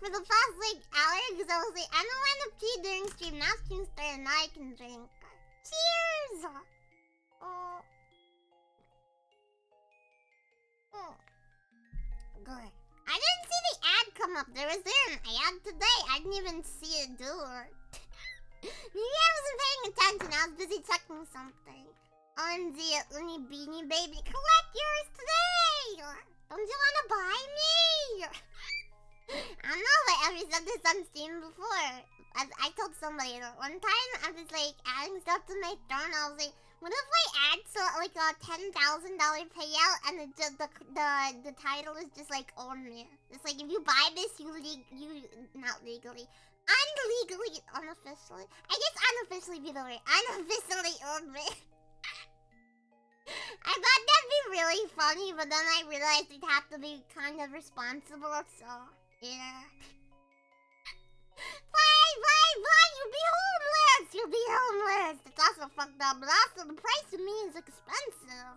for the past like hour because I was like, I don't want to pee during stream. Now stream started, now I can drink. Cheers! Oh. Oh. Good. I didn't see the ad come up. There was an ad today. I didn't even see it do it. Maybe I wasn't paying attention. I was busy checking something. On the Unni Beanie Baby. Collect yours today! Don't you want to buy me? I don't know if I ever said this on Steam before. I told somebody that one time I was like adding stuff to my throne. I was like, what if I add so like a $10,000 payout and the title is just like own me? It's like if you buy this, you not legally, unlegally, unofficially. I guess unofficially be the word. Unofficially own me. I thought that'd be really funny, but then I realized it'd have to be kind of responsible, so yeah. Fine, you'll be homeless! You'll be homeless! It's also fucked up, but also the price of me is expensive.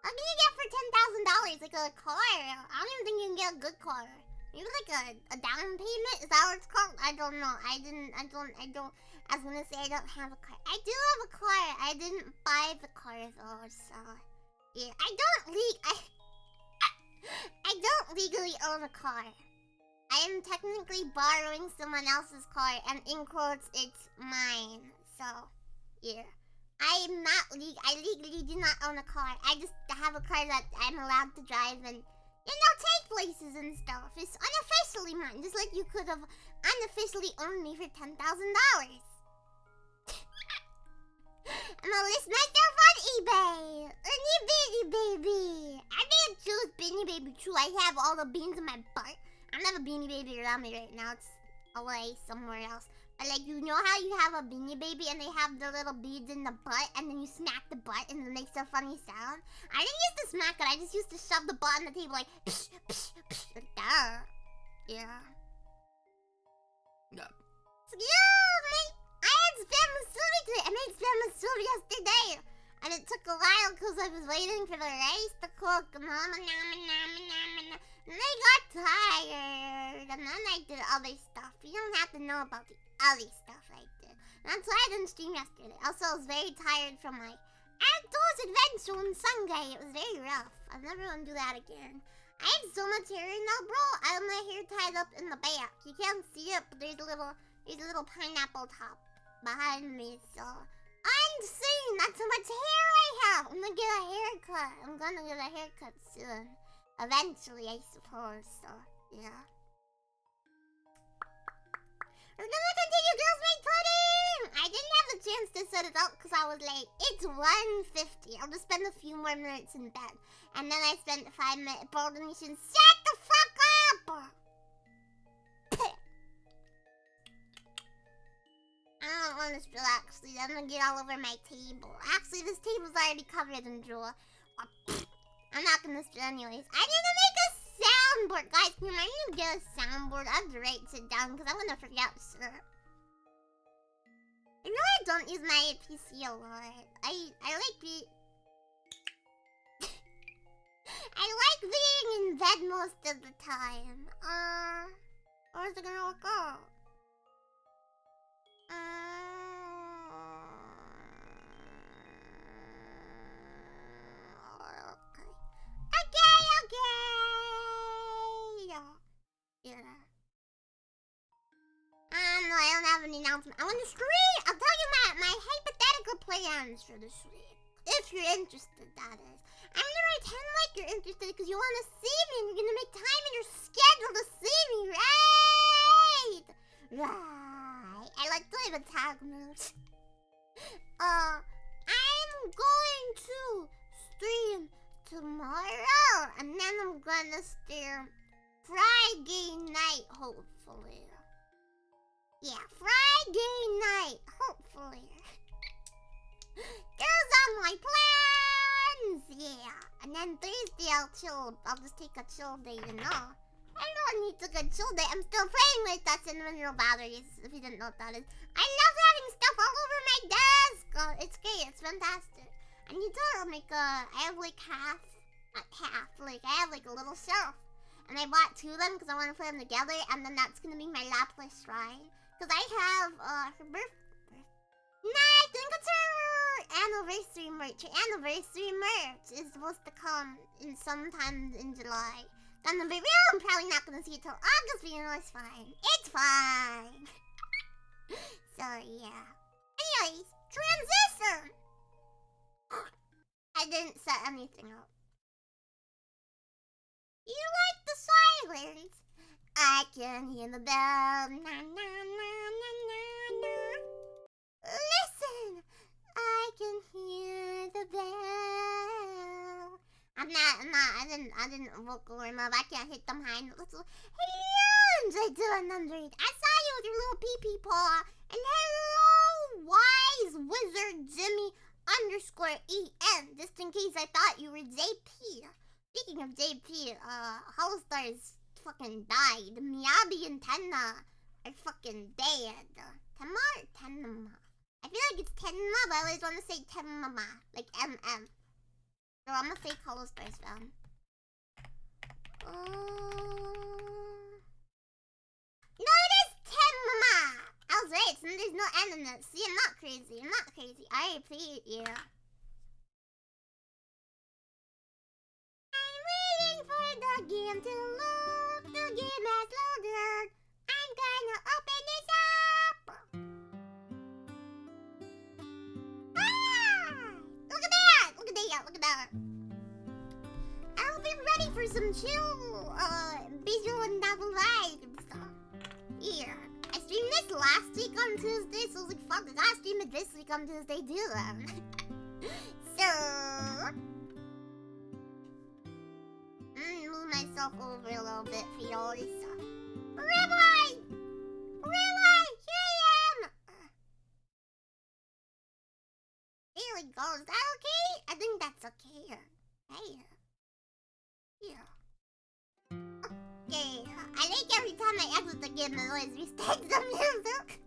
What can you get for $10,000? Like a car? I don't even think you can get a good car. Maybe like a down payment? Is that what it's called? I don't know. I was gonna say I don't have a car. I do have a car. I didn't buy the car though, so yeah. I don't legally own a car. I am technically borrowing someone else's car, and in quotes, it's mine. So, yeah. I legally do not own a car. I just have a car that I'm allowed to drive and, take places and stuff. It's unofficially mine, just like you could have unofficially owned me for $10,000. I'm gonna list myself on eBay. Unni Beanie Baby. I didn't choose Beanie Baby True. I have all the beans in my butt. I don't have a Beanie Baby around me right now. It's away somewhere else. But like, you know how you have a Beanie Baby and they have the little beads in the butt and then you smack the butt and it makes a funny sound? I didn't used to smack it. I just used to shove the butt on the table like psh, psh, psh, like that. Yeah. Yep. Excuse me. I had spam musubi today. I made spam musubi yesterday. And it took a while because I was waiting for the rice to cook. And I got tired. And then I did other stuff. You don't have to know about the other stuff I did. That's why I didn't stream yesterday. Also, I was very tired from my outdoors adventure on Sunday. It was very rough. I never want to do that again. I have so much hair now, bro. I have my hair tied up in the back. You can't see it, but there's a little pineapple top behind me, so unseen. That's how much hair I have. I'm gonna get a haircut. I'm gonna get a haircut soon. Eventually, I suppose, so, yeah. We're gonna continue Girls Make Pudding! I didn't have the chance to set it up because I was late. It's 1:50. I'll just spend a few more minutes in bed. And then I spent 5 minutes. Bolden, you should shut the fuck up! I don't want to spill, actually. I'm gonna get all over my table. Actually, this table's already covered in drool. I'm not gonna spill anyways. I need to make a soundboard. Guys, can you remind me to get a soundboard? I have to write it down because I'm gonna forget shit. You know I don't use my PC a lot. I like being in bed most of the time. Or is it gonna work out? Okay. Yeah. No, I don't have any announcement. I want to stream. I'll tell you my hypothetical plans for this week. If you're interested, that is. I'm gonna pretend like you're interested because you want to see me and you're gonna make time in your schedule to see me, right? Right. I like to leave a tag mode. I'm going to stream tomorrow, and then I'm gonna stream Friday night, hopefully. Yeah, Friday night, hopefully. Those are my plans, yeah. And then Thursday I'll chill. I'll just take a chill day, you know. I don't need to get chill day. I'm still playing with that mineral batteries, if you didn't know what that is. I love having stuff all over my desk. It's great, it's fantastic. I need to make I have like I have like a little shelf. And I bought 2 of them because I want to put them together, and then that's gonna be my Lapis shrine. Because I have her birthday. Nah, I think it's her anniversary merch. Her anniversary merch is supposed to come in sometime in July. Then the reveal, I'm probably not gonna see it till August, but you know it's fine. It's fine. So yeah. Anyways, transition. I didn't set anything up. You like the silence? I can hear the bell. Na, na, na, na, na, na. Listen, I can hear the bell. I didn't vocal warm up. I can't hit them high notes. Hello, J200. I saw you with your little pee-pee paw. And hello, wise wizard Jimmy _EN. Just in case I thought you were JP. Speaking of JP, Holostars fucking died. Miyabi and Tenna are fucking dead. Tenma or Tenma? I feel like it's Tenma, but I always want to say Tenma, like MM. So I'm a fake Holostars fan. all's right, and there's no enemies. See, I'm not crazy. I'm not crazy. I repeat you. I'm waiting for the game to load. The game has loaded. I'm gonna open this up. Ah! Look at that! Look at that! Look at that! I'll be ready for some chill, visual novel vibes. Here. I streamed this last week on Tuesday, so I was like, fuck, I gotta stream it this week on Tuesday too then. So... move myself over a little bit for all this stuff. Rabbi! Rabbi! Here I am! There we go. Is that okay? I think that's okay. Hey. Yeah. Okay. I like every time I exit the game, it always restarts the music.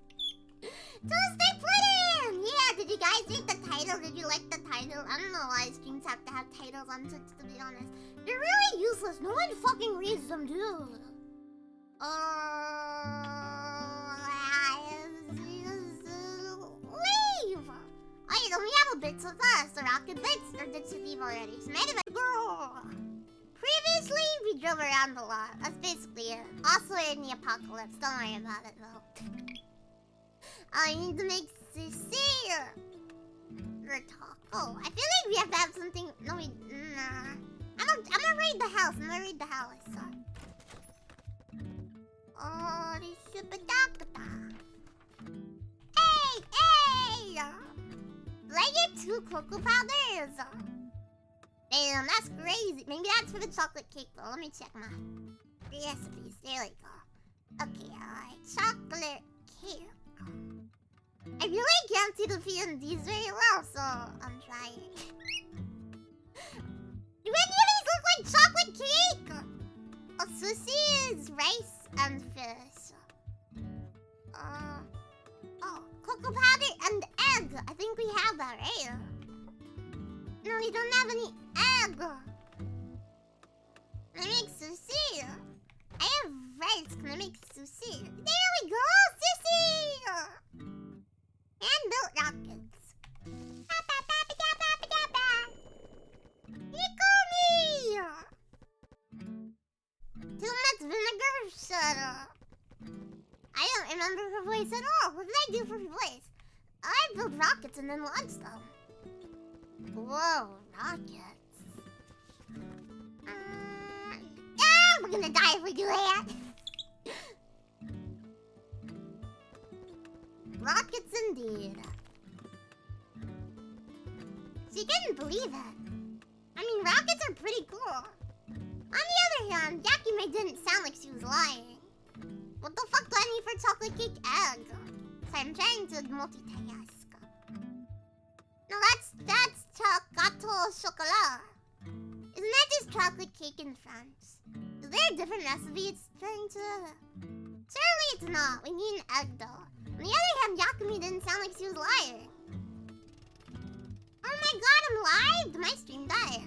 Tuesday Pudding! Yeah, did you guys read the title? Did you like the title? I don't know why streams have to have titles on Twitch, to be honest. They're really useless. No one fucking reads them, dude. Leave! Alright, then we have a bits of us. The rocket bits, or did you leave already? So maybe girl. Previously, we drove around a lot. That's basically it. Also in the apocalypse. Don't worry about it, though. I need to make sushi. Or taco. I feel like we have to have something. No, we. Nah. I'm gonna raid the house. I'm gonna raid the house. Oh, this super da. Hey, hey! Did I get 2 cocoa powders? Damn, that's crazy. Maybe that's for the chocolate cake, though. Let me check my recipes. There we go. Okay, alright. Chocolate cake. I really can't see the P&Ds very well, so I'm trying. Do any of these look like chocolate cake? Oh, sushi is rice and fish. Oh, cocoa powder and egg. I think we have that, right? No, we don't have any egg. Can I make sushi? I have rice. Can I make sushi? There we go! Sushi! And built rockets. Hikomi! Too much vinegar? Shut up. I don't remember her voice at all. What did I do for her voice? I built rockets and then launched them. Whoa, rockets. We're gonna die if we do that. Rockets indeed. She couldn't believe it. I mean, rockets are pretty cool. On the other hand, Yakume didn't sound like she was lying. What the fuck do I need for chocolate cake egg? So I'm trying to multitask. No, that's gâteau chocolat. Isn't that just chocolate cake in France? Is there a different recipe it's trying to... Surely it's not. We need an egg though. On the other hand, Yakume didn't sound like she was lying. Oh my god, I'm live! Did my stream die?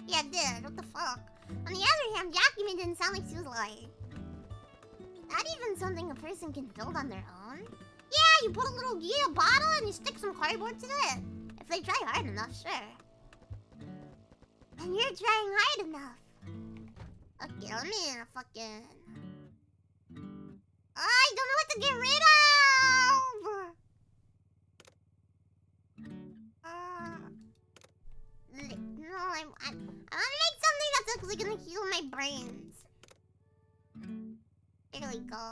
Yeah, it did. What the fuck? On the other hand, Yakume didn't sound like she was lying. Not even something a person can build on their own? Yeah, you put a little bottle and you stick some cardboard to it. If they try hard enough, sure. And you're trying hard enough. Okay, let me fucking... I don't know what to get rid of! No, I want to make something that's actually gonna heal my brains. There we go.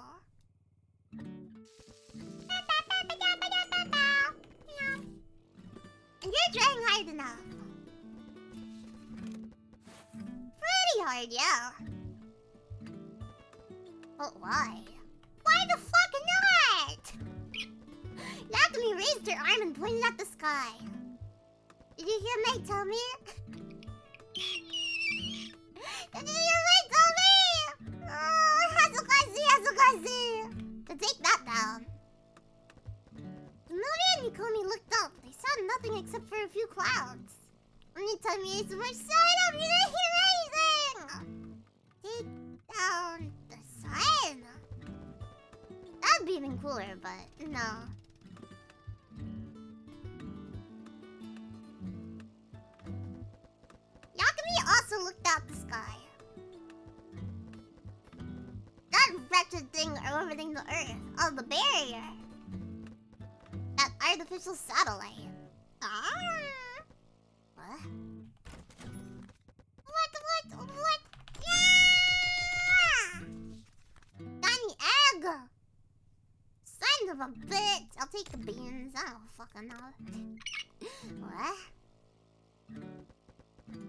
And you're trying hard enough. Pretty hard, yeah. But why? Why the fuck not? Yakume raised her arm and pointed at the sky. Did you hear my tummy? Did you hear my tummy? Oh, Hazukashi! To take that down. Nori and Hikomi looked up. They saw nothing except for a few clouds. Anytime you ate so much sun, I'm gonna hear anything! Take down the sun? That'd be even cooler, but no. Yakumi also looked out the sky. That wretched thing orbiting the Earth. Oh, the barrier. That artificial satellite. Ah. What? What? Yeah! Tiny egg! Son of a bitch! I'll take the beans. I don't fucking know. What?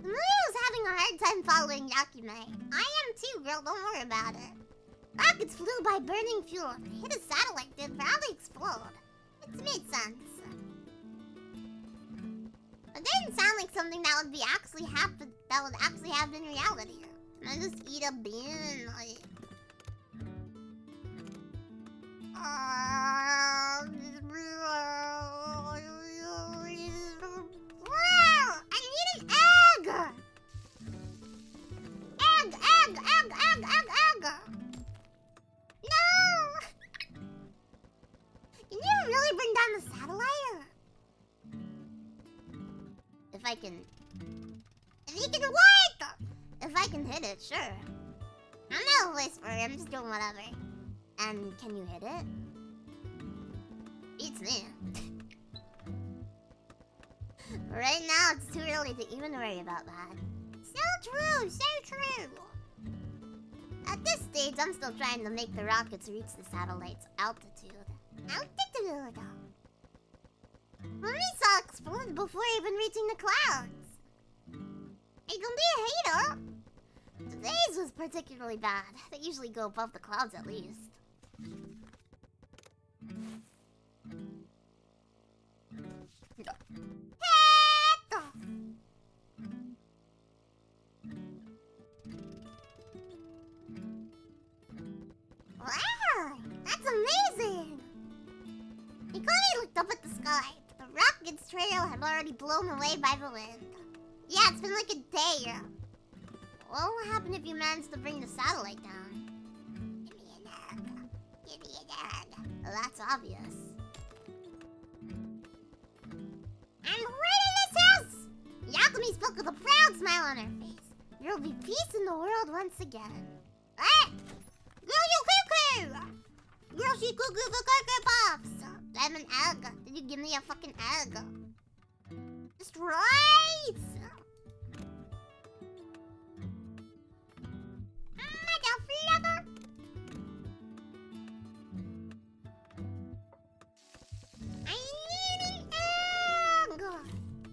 Maru's having a hard time following Yakume. I am too, girl. Don't worry about it. Rockets flew by burning fuel. Hit a satellite, did probably explode. It made sense. It didn't sound like something that would actually happen in reality. I just eat a bean like I need an egg! Egg! No! Can you really bring down the satellite? If you can what? If I can hit it, sure. I'm not a voice for it, I'm just doing whatever. And can you hit it? Beats me. Right now, it's too early to even worry about that. So true! At this stage, I'm still trying to make the rockets reach the satellite's altitude. Mommy saw explode before even reaching the clouds. Hey, don't be a hater. Today's was particularly bad. They usually go above the clouds at least. Wow, that's amazing! Hikari looked up at the sky. The rocket's trail had already blown away by the wind. Yeah, it's been like a day. What will happen if you manage to bring the satellite down? Give me an egg. Well, that's obvious. I'm right in this house! Yakumi spoke with a proud smile on her face. There will be peace in the world once again. What? Yoshi cuckoo for Cocoa Pops! I have an egg. Did you give me a fucking egg? Just right! Motherfucker! I need an egg!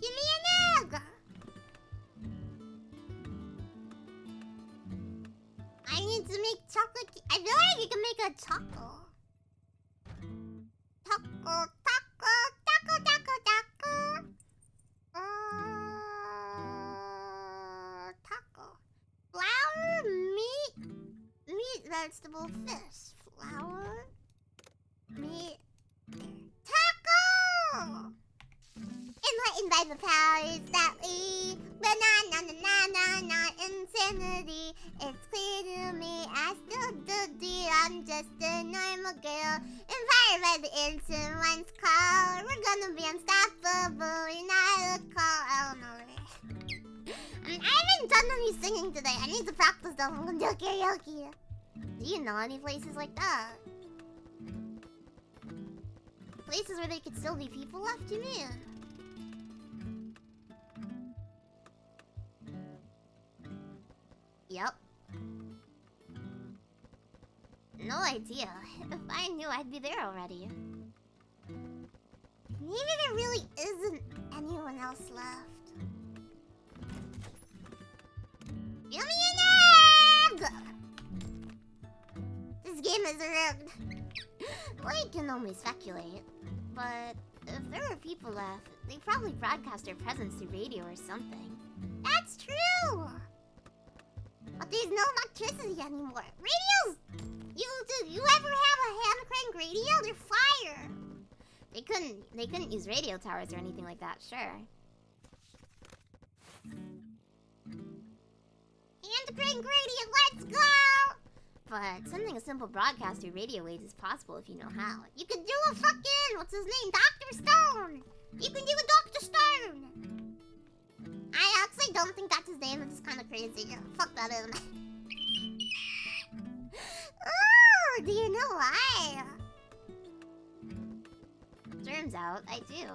Give me an egg! I need to make chocolate. I feel like you can make a choco. Taco. Taco. Flour, meat, vegetable, fish. Flour, meat, taco! Enlightened by the powers that lead, banana, insanity. It's clear to me, I still do deed. I'm just a normal girl, inspired by the instant one's call. We're gonna be unstoppable, you're not a call. I don't know. I haven't done any singing today. I need to practice though. I'm gonna do karaoke. Do you know any places like that? Places where there could still be people left, you mean? Yep. No idea. If I knew, I'd be there already. Maybe there really isn't anyone else left. Give me an egg! This game is rigged. We can only speculate. But if there were people left, they probably broadcast their presence through radio or something. That's true! But there's no electricity anymore. Radios! You ever have a hand crank radio? They're fire! They couldn't use radio towers or anything like that, sure. Hand crank radio, let's go! But sending a simple broadcast through radio waves is possible if you know how. You could do a fucking, what's his name? Dr. Stone! You can do a Dr. Stone! I actually don't think that's his name, it's just kind of crazy. Fuck that in. Oh, do you know why? Germs out, I do.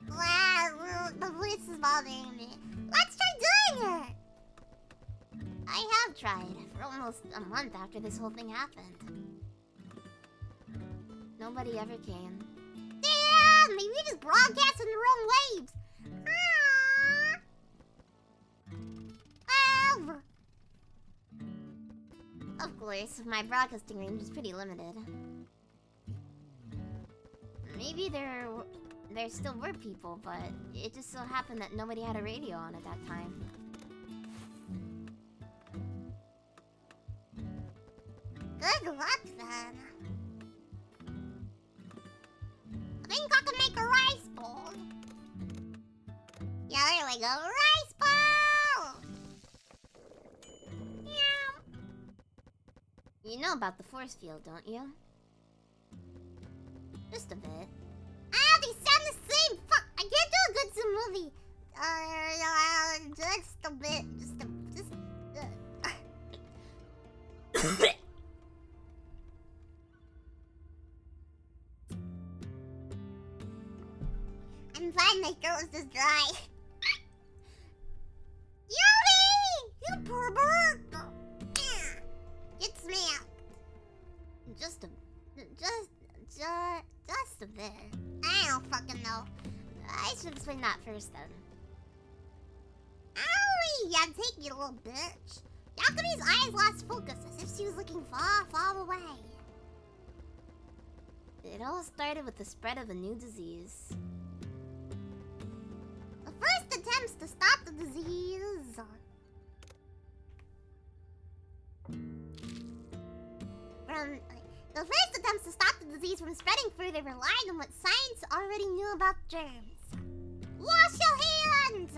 Wow, the voice is bothering me. Let's try doing it! I have tried for almost a month after this whole thing happened. Nobody ever came. Damn! Maybe we just broadcast in the wrong waves! Of course, my broadcasting range is pretty limited. Maybe there still were people, but it just so happened that nobody had a radio on at that time. Good luck, then. I think I can make a rice bowl. Yeah, there we go. Rice bowl! Yeah. You know about the force field, don't you? Just a bit. Ah, they sound the same! Fuck! I can't do a good Zoom movie! Just a bit. I'm fine, my throat is just dry. Yummy! You pervert! Get smacked. Just a bit. I don't fucking know. I should explain that first then. Owie! Yeah, take you, little bitch. Yakumi's eyes lost focus as if she was looking far, far away. It all started with the spread of a new disease. The first attempts to stop the disease... The first attempts to stop the disease from spreading further relied on what science already knew about germs. Wash your hands!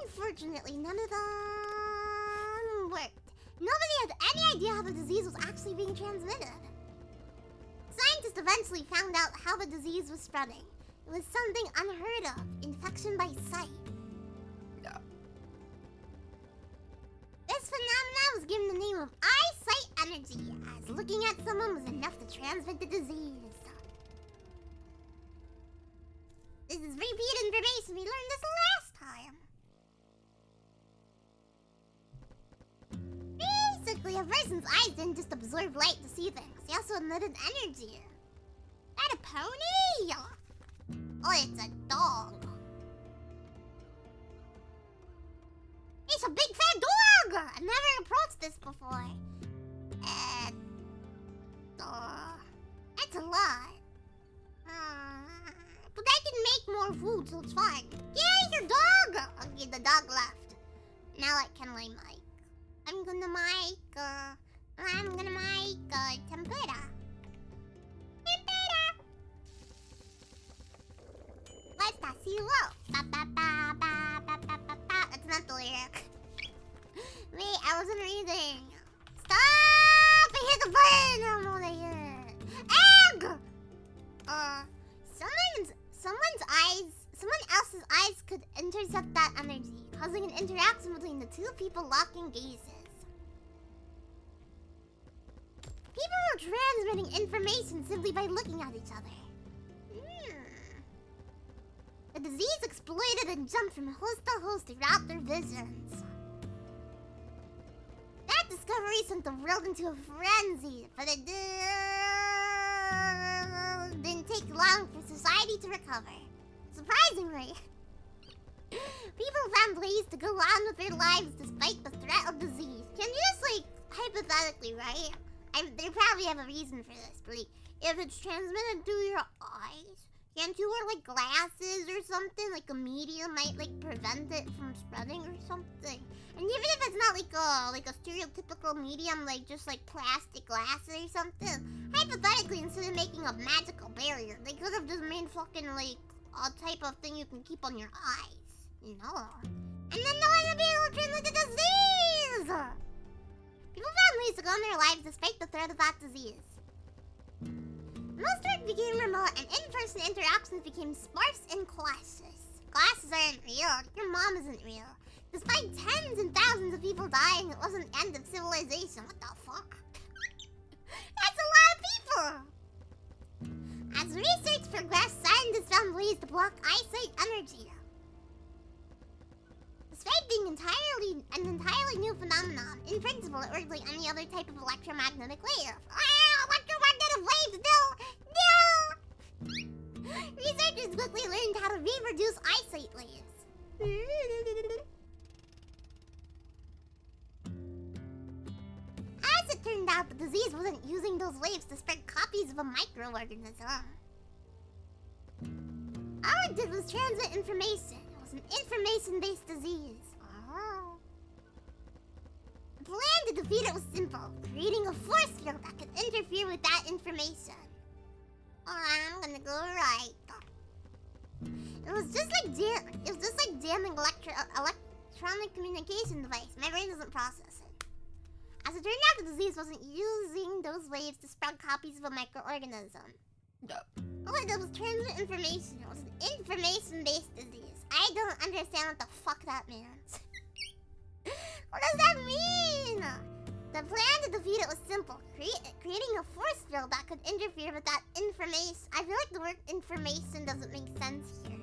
Unfortunately, none of them worked. Nobody had any idea how the disease was actually being transmitted. Scientists eventually found out how the disease was spreading. It was something unheard of, infection by sight. This phenomenon was given the name of eyesight energy, as looking at someone was enough to transmit the disease. This is repeat information. We learned this last time. Basically, a person's eyes didn't just absorb light to see things. They also emitted energy. That a pony? Oh, it's a dog. It's a big fat dog! I've never approached this before. That's a lot. But I can make more food, so it's fine. Yay, your dog! Okay, the dog left. Now I can lay mic. I'm gonna make tempura. Tempura! What's that? Silo? Ba ba ba ba ba ba ba ba. That's not the lyric. Wait, I wasn't reading. Stop! I hit the button! I don't know what I hit. Egg! Someone else's eyes could intercept that energy, causing an interaction between the two people locking gazes. People were transmitting information simply by looking at each other. The disease exploited and jumped from host to host throughout their visions. That discovery sent the world into a frenzy, but it didn't take long for society to recover. Surprisingly, people found ways to go on with their lives despite the threat of disease. Can you just, like, hypothetically, right? They probably have a reason for this, but like, if it's transmitted through your eyes, can't you wear, like, glasses or something? Like, a medium might, like, prevent it from spreading or something. And even if it's not, like a stereotypical medium, like, just, like, plastic glasses or something, hypothetically, instead of making a magical barrier, they could have just made fucking, like, a type of thing you can keep on your eyes, you know? And then no one would be able to transmit the disease! People found ways to go on their lives despite the threat of that disease. Most work became remote and in-person interactions became sparse in classes. Classes aren't real. Your mom isn't real. Despite tens and thousands of people dying, it wasn't the end of civilization. What the fuck? That's a lot of people! As research progressed, scientists found ways to block eyesight energy. Despite being an entirely new phenomenon, in principle it worked like any other type of electromagnetic wave. Electromagnetic waves, no! Researchers quickly learned how to reproduce eyesight waves. As it turned out, the disease wasn't using those waves to spread copies of a microorganism. All it did was transmit information. It was an information-based disease. Oh. The plan to defeat it was simple, creating a force field that could interfere with that information. I'm gonna go right. It was just like jamming electronic communication device. My brain doesn't process it. As it turned out, the disease wasn't using those waves to spread copies of a microorganism. All it did was transmit information. It was an information-based disease. I don't understand what the fuck that means. What does that mean? The plan to defeat it was simple. Creating a force field that could interfere with that information. I feel like the word information doesn't make sense here.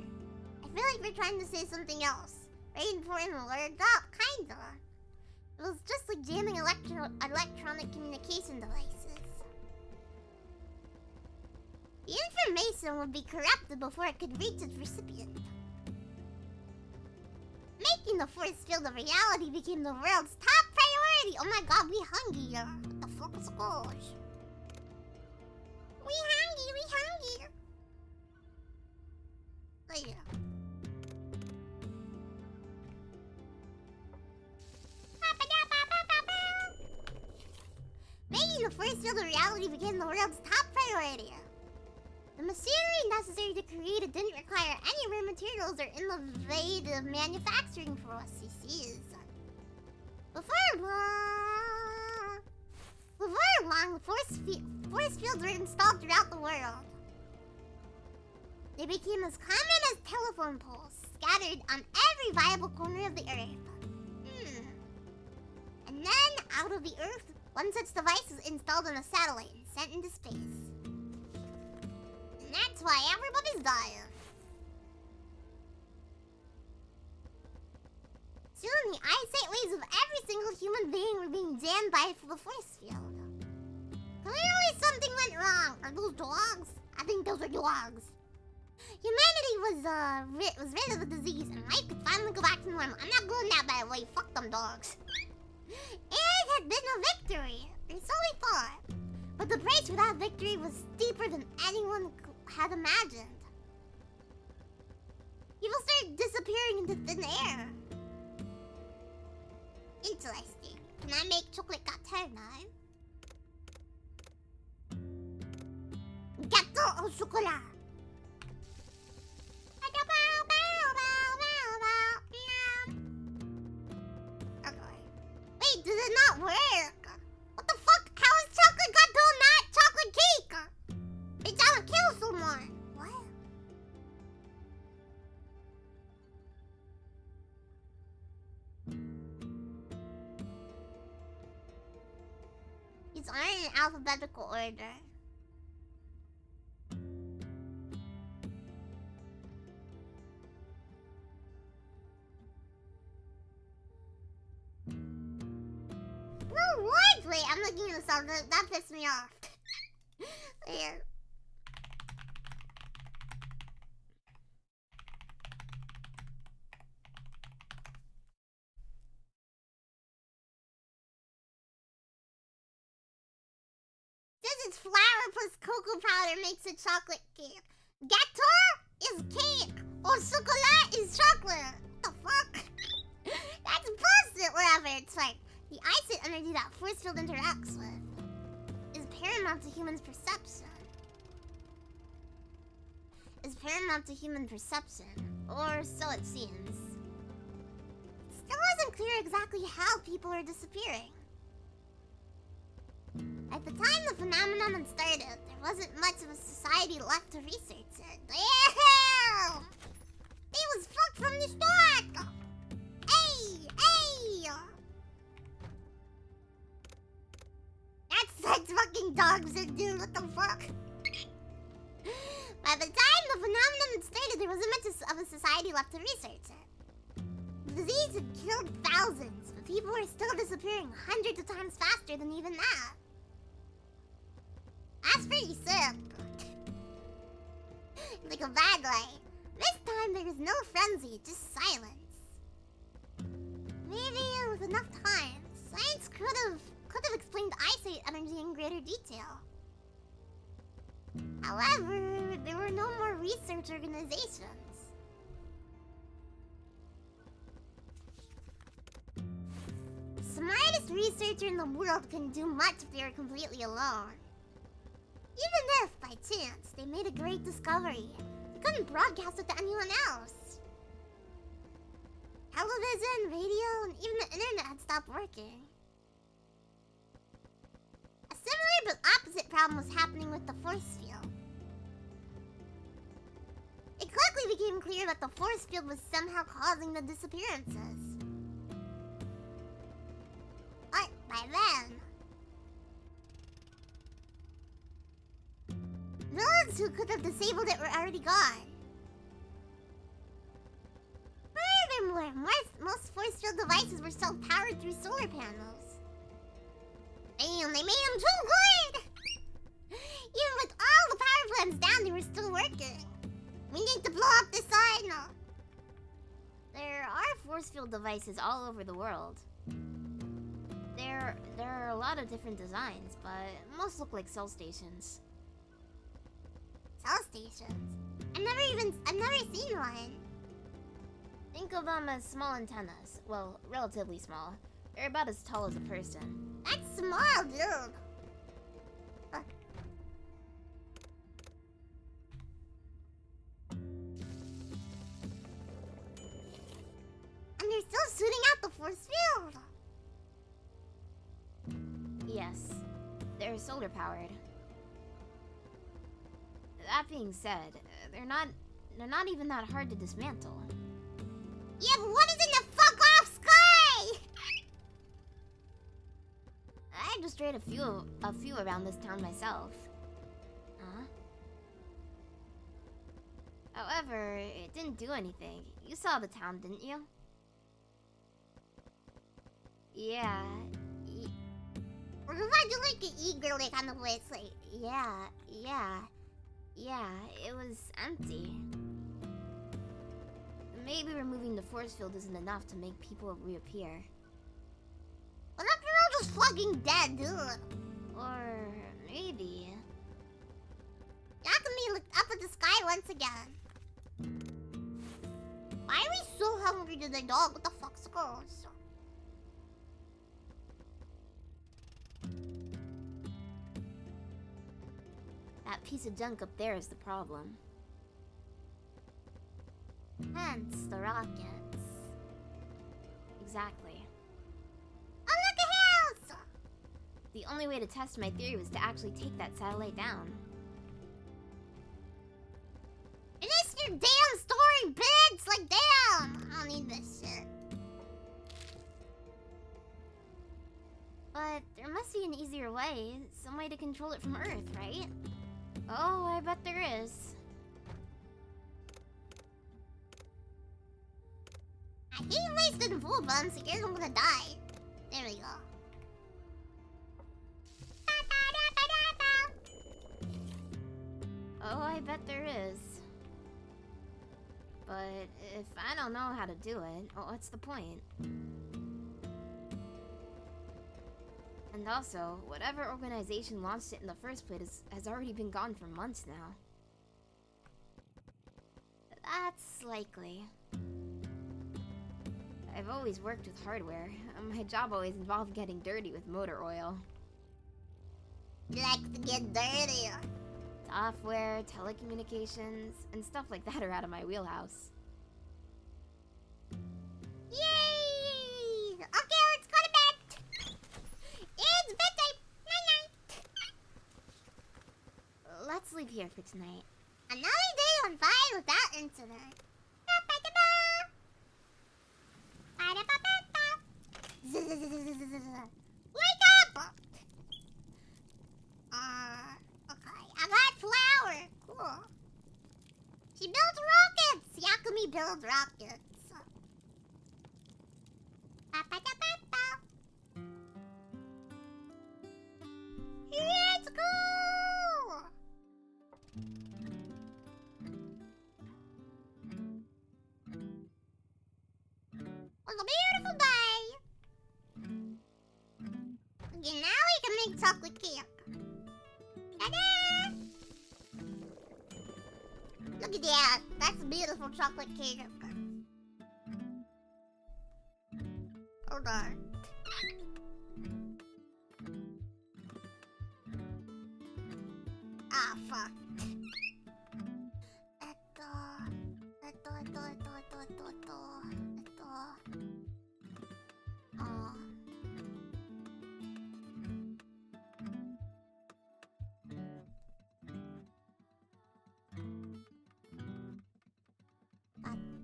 I feel like we're trying to say something else. Very important word. Kinda. It was just like jamming electronic communication devices. The information would be corrupted before it could reach its recipient. Making the force field a reality became the world's top priority. Oh my god, we hungry. What the fuck is gosh? We hungry. Oh yeah. Making the force field a reality became the world's top priority. The machinery necessary to create it didn't require any rare materials or innovative manufacturing processes. Before long, force fields were installed throughout the world. They became as common as telephone poles, scattered on every viable corner of the Earth. And then, out of the Earth, one such device was installed on a satellite and sent into space. And that's why everybody's dying. Soon, the eyesight waves of every single human being were being jammed by the force field. Clearly something went wrong. Are those dogs? I think those are dogs. Humanity was rid of the disease and life could finally go back to normal. I'm not going that by the way. Fuck them dogs. It had been a victory, or so we thought. But the price for that victory was steeper than anyone had imagined. People started disappearing into thin air. Interesting. Can I make chocolate gâteau now? Gâteau au chocolat. Wait, did it not work? What the fuck? How is chocolate gâteau not chocolate cake? It's gonna kill someone. What? These aren't in alphabetical order. No, what? Wait, I'm looking at this up. That pissed me off. There. This is flour plus cocoa powder makes a chocolate cake. Gâteau is cake, or chocolat is chocolate. What the fuck? That's bullshit. Whatever, it's fine. The eyesight energy that force field interacts with is paramount to human perception. Or so it seems. It still isn't clear exactly how people are disappearing. At the time the phenomenon started, there wasn't much of a society left to research it. Damn! They was fucked from the start! Hey! Hey! That's fucking dogs are dude, what the fuck? By the time the phenomenon started, there wasn't much of a society left to research it. The disease had killed thousands, but people were still disappearing hundreds of times faster than even that. That's pretty sick. Like a bad way. This time there was no frenzy, just silence. Maybe with enough time, science could have explained eyesight energy in greater detail. However, there were no more research organizations. The smartest researcher in the world couldn't do much if they were completely alone. Even if, by chance, they made a great discovery, they couldn't broadcast it to anyone else. Television, radio, and even the internet had stopped working. A similar but opposite problem was happening with the force field. It quickly became clear that the force field was somehow causing the disappearances. But by then, villains who could have disabled it were already gone. Furthermore, most force field devices were self-powered through solar panels. Damn, they made them too good! Even with all the power plants down, they were still working. We need to blow up this side now. There are force field devices all over the world. There are a lot of different designs, but most look like cell stations. Cell stations? I've never seen one. Think of them as small antennas. Well, relatively small. They're about as tall as a person. That's small, dude. And they're still shooting out the force field. Yes, they're solar powered. That being said, they're not even that hard to dismantle. Yeah, but what is in the fuck off sky? I just strayed a few around this town myself. However, it didn't do anything. You saw the town, didn't you? Yeah. Or if I do like an eagerly kind of voice, like, yeah, it was empty. Maybe removing the force field isn't enough to make people reappear. Well, that girl just fucking dead, dude. Or maybe... Yakami looked up at the sky once again. Why are we so hungry to the dog? What the fuck's goes? That piece of junk up there is the problem. Hence the rockets. Exactly. Oh, look, a house! The only way to test my theory was to actually take that satellite down. Finish your damn story, bitch! Like, damn! I don't need this shit. But there must be an easier way. Some way to control it from Earth, right? Oh, I bet there is. I hate wasted full bumps. I guess I'm gonna die. There we go. Oh, I bet there is. But if I don't know how to do it, well, what's the point? And also, whatever organization launched it in the first place has already been gone for months now. That's likely. I've always worked with hardware. My job always involved getting dirty with motor oil. You like to get dirty? Software, telecommunications, and stuff like that are out of my wheelhouse. Yay! Okay, let's go to bed! It's bedtime! Night-night! leave here for tonight. Another day went by without incident. Wake up! Okay. I got flour. Cool. She builds rockets. Yakumi builds rockets. Let's go! It was a beautiful day. Okay, now we can make chocolate cake. Ta-da! Look at that. That's a beautiful chocolate cake. Hold on. Ah, fuck.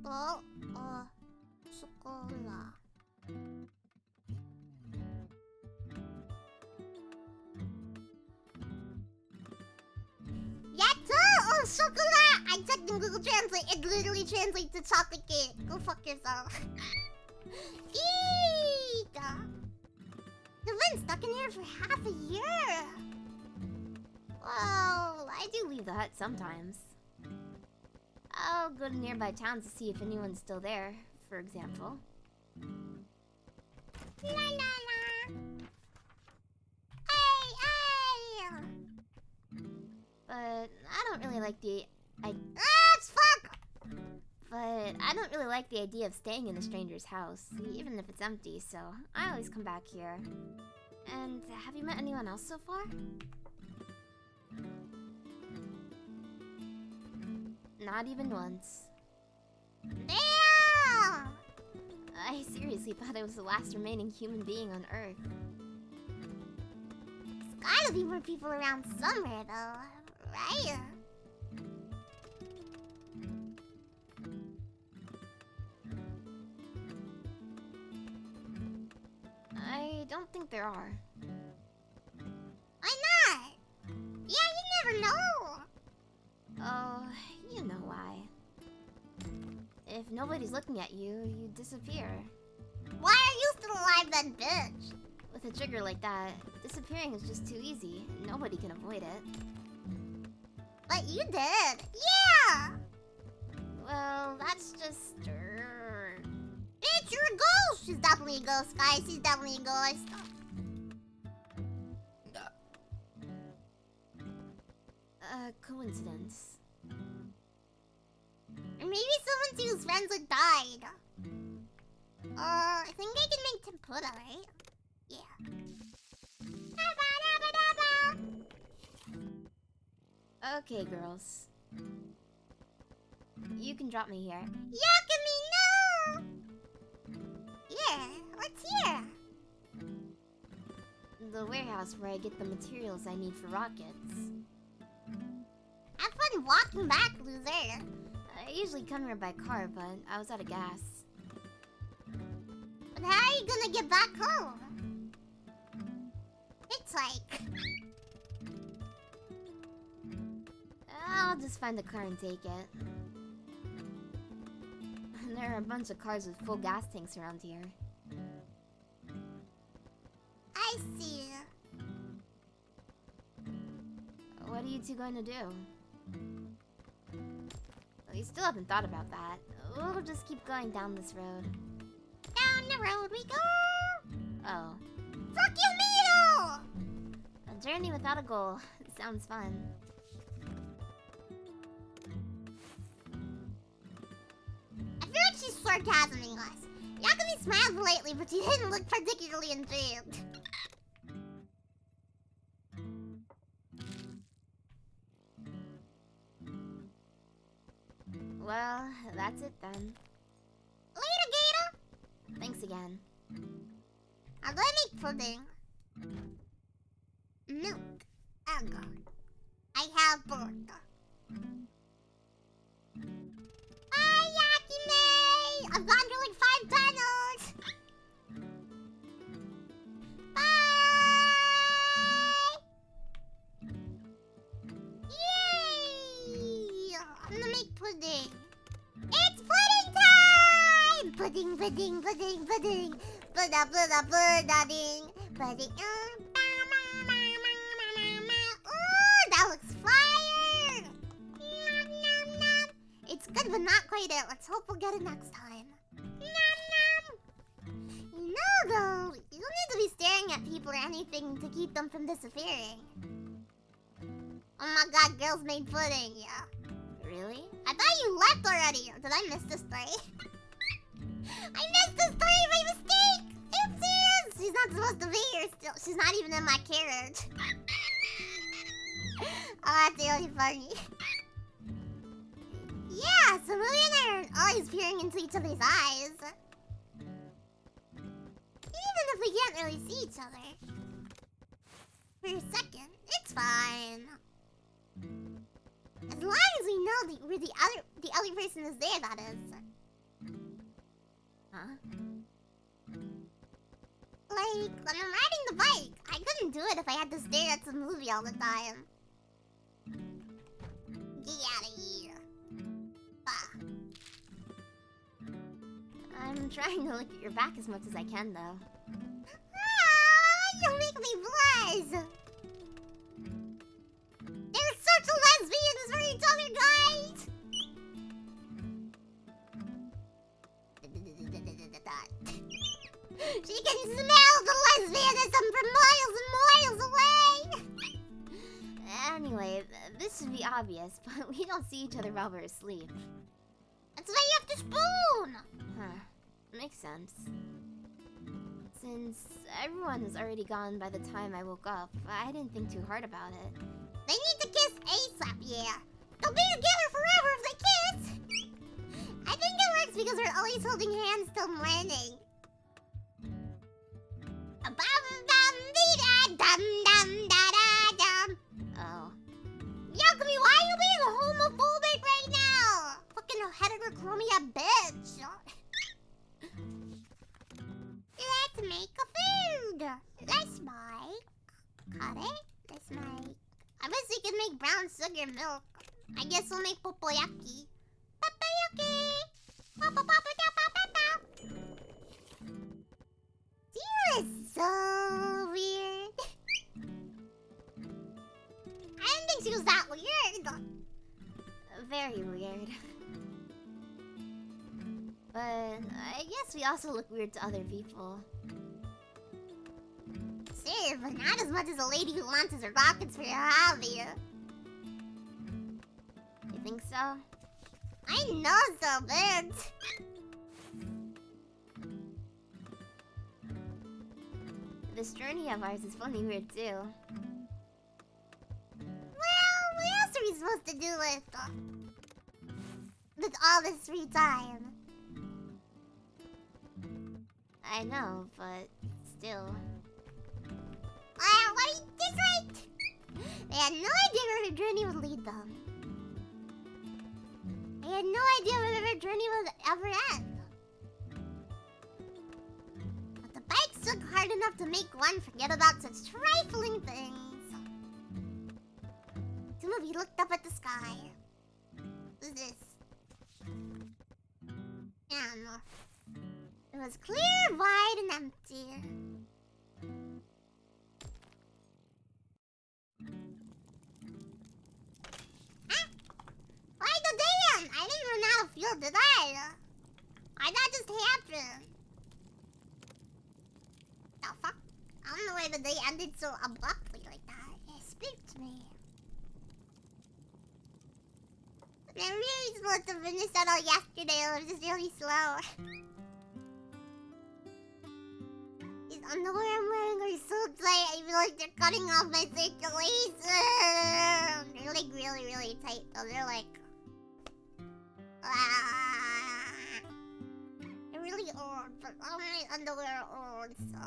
Oh. Sekolah. Chocolate! I checked in Google Translate. It literally translates to chocolate cake. Go fuck yourself. Eek! You've been stuck in here for half a year. Well, I do leave the hut sometimes. I'll go to nearby towns to see if anyone's still there, for example. La la la. Hey, hey! But I don't really like the... fuck! But I don't really like the idea of staying in a stranger's house, even if it's empty, so I always come back here. And have you met anyone else so far? Not even once. Damn! I seriously thought I was the last remaining human being on Earth. There's gotta be more people around somewhere, though, right? I don't think there are. Why not? Yeah, you never know. Oh, you know why. If nobody's looking at you, you disappear. Why are you still alive then, bitch? With a trigger like that, disappearing is just too easy. Nobody can avoid it. But you did. Yeah! Well, that's just... Bitch, you're a ghost! She's definitely a ghost, guys. She's definitely a ghost. Coincidence. Or maybe someone she was friends with died. I think I can make tempura, right? Yeah. Okay, girls. You can drop me here. Yakumi, no! Yeah, what's here? The warehouse where I get the materials I need for rockets. Have fun walking back, loser. I usually come here by car, but I was out of gas. But how are you gonna get back home? It's like... I'll just find a car and take it. There are a bunch of cars with full gas tanks around here. I see. What are you two going to do? Well, you still haven't thought about that. We'll just keep going down this road. Down the road we go! Oh. Fuck you, Mito! A journey without a goal. Sounds fun. I feel like she's sarcasming us. Yakumi smiled politely, but she didn't look particularly intrigued. Well, that's it then. Later, Gator! Thanks again. Now let me make pudding. Milk. Egg. I have both. Bye, Yakime! I've gone through like 5 tunnels! Bye! Yay! I'm gonna make pudding. It's pudding time! Pudding, pudding, pudding, pudding. Buddha, Buddha, Buddha-ding. Pudding. Ooh, that looks fire! Nom, nom, nom. It's good, but not quite it. Let's hope we'll get it next time. Nom, nom. You know, though, you don't need to be staring at people or anything to keep them from disappearing. Oh my god, girls made pudding, yeah. Really? I thought you left already. Did I miss the story? I missed the story by mistake! Oopsies! She's not supposed to be here still. She's not even in my carriage. Oh, that's really funny. Yeah, so Movie and I are always peering into each other's eyes. Even if we can't really see each other. For a second, it's fine. As long as we know where the other person is there, that is. Huh? Like, when I'm riding the bike, I couldn't do it if I had to stare at some movie all the time. Get out of here. Ah. I'm trying to look at your back as much as I can, though. Ah, you make me blush. They're such lesbians for each other, guys. She can smell the lesbianism from miles and miles away! Anyway, this should be obvious, but we don't see each other while we're asleep. That's why you have to spoon! Huh. Makes sense. Since everyone was already gone by the time I woke up, I didn't think too hard about it. They need to kiss ASAP, yeah. They'll be together forever if they kiss! I think it works because we're always holding hands till morning. Oh. Yakumi, why are you being homophobic right now? Fucking heterochromia bitch. Let's make a food. Let's make. Got it? Let's make. I wish we could make brown sugar milk. I guess we'll make popoyaki. Popoyaki. Papa, papa, papa, papa. You are so weird. I didn't think she was that weird. Very weird. But I guess we also look weird to other people. Sure, but not as much as a lady who launches her rockets for your hobby. You think so? I know so, bitch. This journey of ours is funny weird too. Well, what else are we supposed to do with all this free time? I know, but still. What is this right? They had no idea where their journey would lead them. They had no idea where their journey would ever end. But the bikes took hard enough to make one forget about such trifling things. He looked up at the sky. What's this? It was clear, wide, and empty. Huh? Why the damn? I didn't run out of fuel, did I? Why'd that just happen? The fuck? I don't know why the day ended so abruptly like that. It spooked me. They're really supposed to finish that all yesterday. It was just really slow. These underwear I'm wearing are so tight. I feel like they're cutting off my circulation. They're like really, really tight though. They're like... They're really old, but all my underwear are old, so...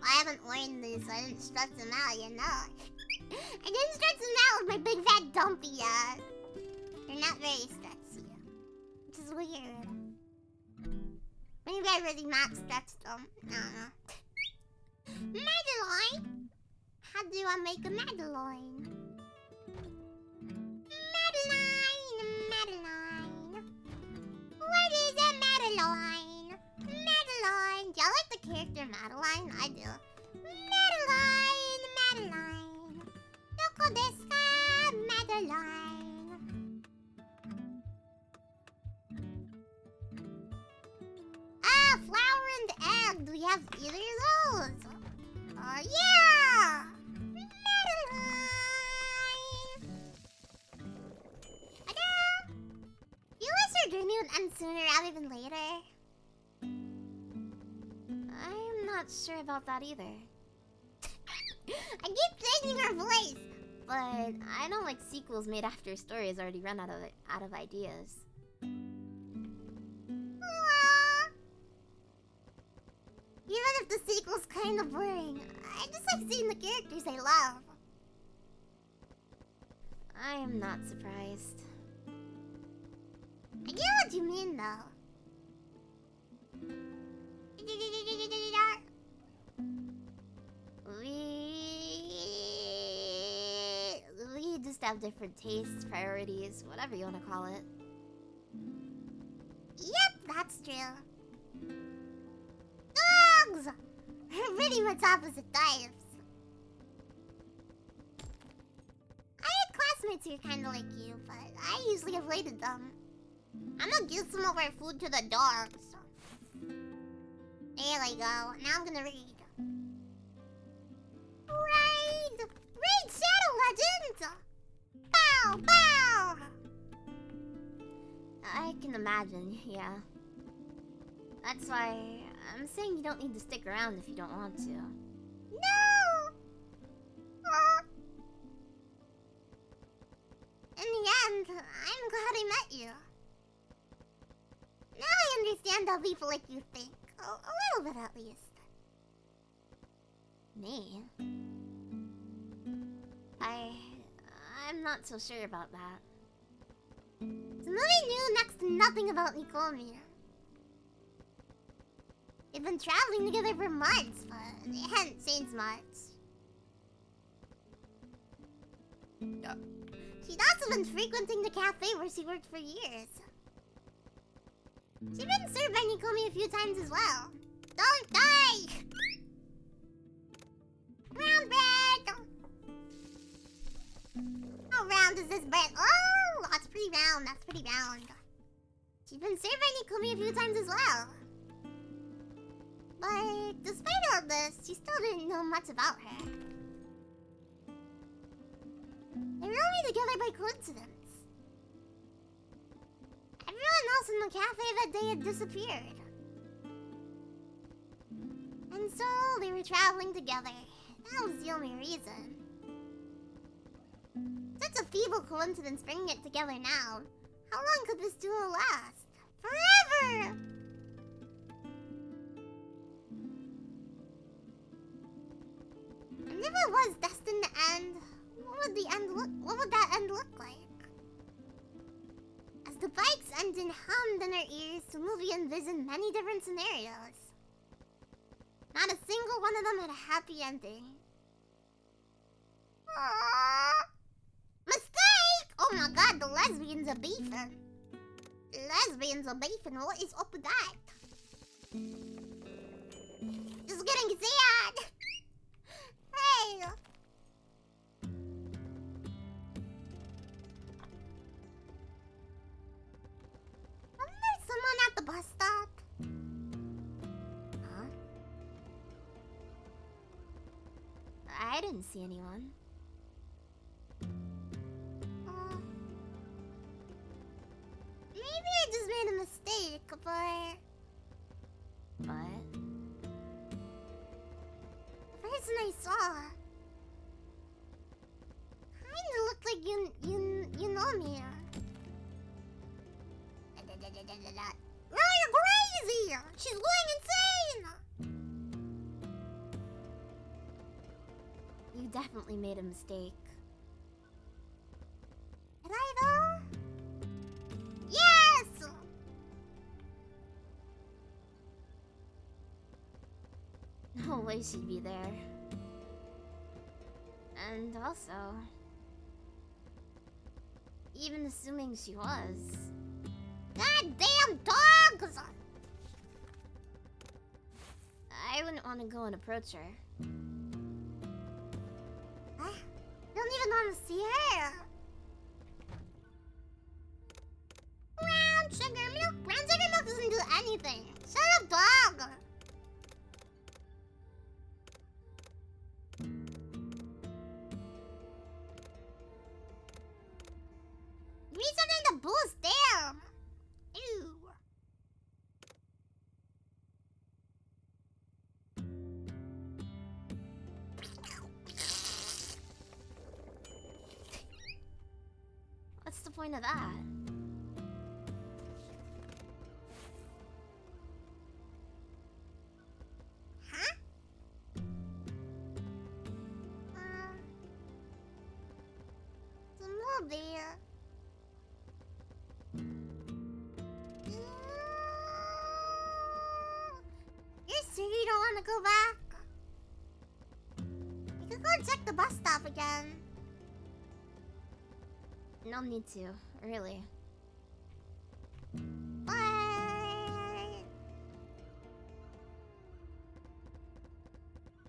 I haven't worn these, so I didn't stress them out, you know? I didn't stretch them out with my big fat dumpy yet. They're not very stretchy. Which is weird. Maybe I really max stretched them. I don't know. Madeline? How do I make a Madeline? Madeline. What is a Madeline? Madeline. Do y'all like the character Madeline? I do. Madeline. Doko desu ka, Madeline? Ah, flour and egg. Do we have either of those? Yeah! Madeline! Hello? You wish your journey would end sooner rather than later? I'm not sure about that either. I keep changing her voice! But I don't like sequels made after a story has already run out of ideas. Aww. Even if the sequel's kind of boring, I just like seeing the characters I love. I am not surprised. I get what you mean, though. We just have different tastes, priorities, whatever you want to call it. Yep, that's true. Dogs! We're pretty much opposite types. I had classmates who are kind of like you, but I usually avoided them. I'm gonna give some of our food to the dogs. There we go. Now I'm gonna read. Raid! Raid Shadow Legends! Bow! Bow! I can imagine, yeah. That's why I'm saying you don't need to stick around if you don't want to. No! In the end, I'm glad I met you. Now I understand how people like you think. A little bit, at least. Me? I'm not so sure about that. The movie knew next to nothing about Nikomi. They've been traveling together for months, but they hadn't changed much. She'd also been frequenting the cafe where she worked for years. She'd been served by Nikomi a few times as well. Don't die! Round bread! How round is this bread? Oh, that's pretty round. That's pretty round. She's been served by Nikomi a few times as well. But despite all this, she still didn't know much about her. They were only together by coincidence. Everyone else in the cafe that day had disappeared. And so they were traveling together. That was the only reason. Such a feeble coincidence bringing it together now. How long could this duo last? Forever! And if it was destined to end, what would that end look like? As the bike's engine hummed in her ears, the movie envisioned many different scenarios. Not a single one of them had a happy ending. Aww. Mistake! Oh my god, the lesbians are beefing. The lesbians are beefing. What is up with that? Just getting sad. Hey. Wasn't there someone at the bus stop? Huh? I didn't see anyone. Maybe I just made a mistake, but... What? The person I saw... kinda looked like you know me. No, you're crazy! She's going insane! You definitely made a mistake. Did I though? Yes! No way she'd be there. And also, even assuming she was, Goddamn dogs! I wouldn't want to go and approach her. I don't even want to see her. Brown sugar milk. Brown sugar milk doesn't do anything. Shut up, dog. Give me something to boost them. Ew. What's the point of that? Huh? It's a movie. You're sure you don't want to go back? You could go check the bus stop again. No need to, really. But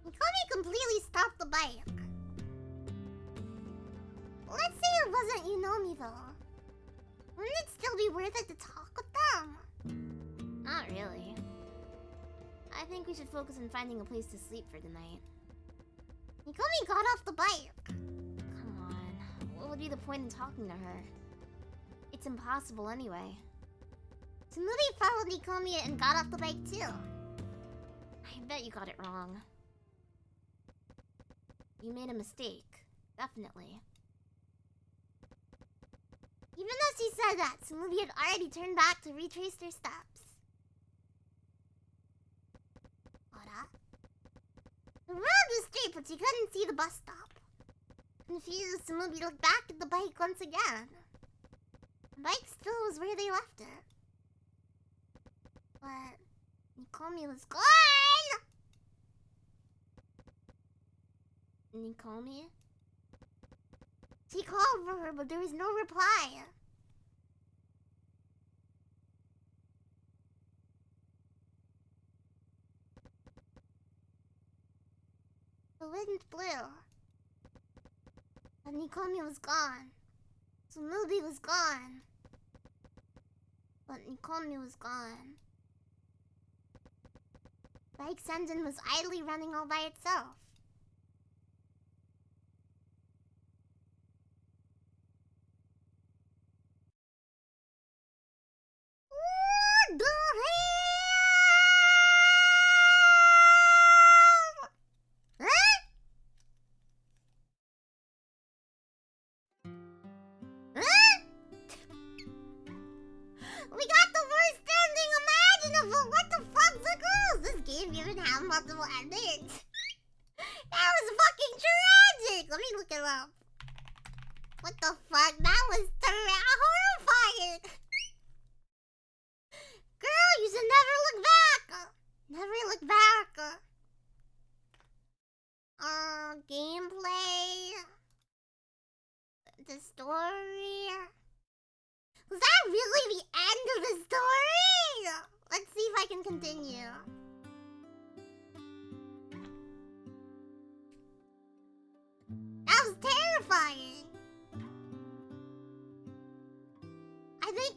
Komi completely stopped the bike. Let's say it wasn't Unomi though. Wouldn't it still be worth it to talk with them? Not really. I think we should focus on finding a place to sleep for tonight. Nikomi got off the bike. Come on, what would be the point in talking to her? It's impossible anyway. Tsumuri followed Nikomi and got off the bike too. I bet you got it wrong. You made a mistake. Definitely. Even though she said that, Tsumuri had already turned back to retrace their steps. What? The road was straight, but she couldn't see the bus stop. Confused, Tsumuri looked back at the bike once again. The bike still was where they left it. But Nikomi was gone! Nikomi? She called for her, but there was no reply. The wind blew. And Nikomi was gone. Tsumubi was gone. But Nikomi was gone. Bike's engine was idly running all by itself. What the hell? Huh? Huh? We got the worst ending imaginable. What the fuck, Zuckles? This game even have multiple endings. That was fucking tragic. Let me look it up. What the fuck? That was horrifying. Girl, you should never look back. Never look back. Gameplay. The story. Was that really the end of the story? Let's see if I can continue. That was terrifying. I think...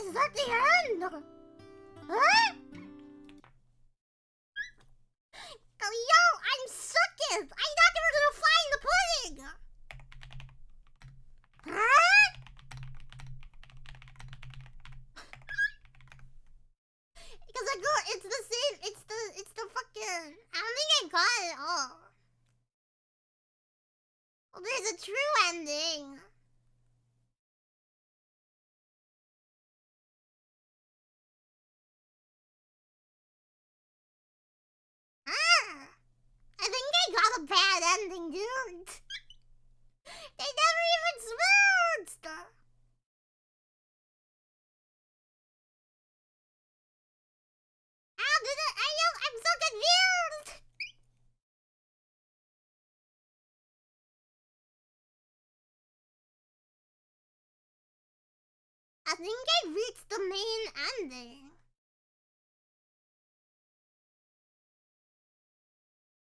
Is that the end? Huh? Oh, yo, I'm shooketh. I thought they were gonna find the pudding. Huh? Because I go, it's the same, it's the fucking, I don't think I got it all. Well, there's a true ending. Ah, I think I got a bad landing, dude. They never even smoothed. How did it? I'm so confused. I think I reached the main ending.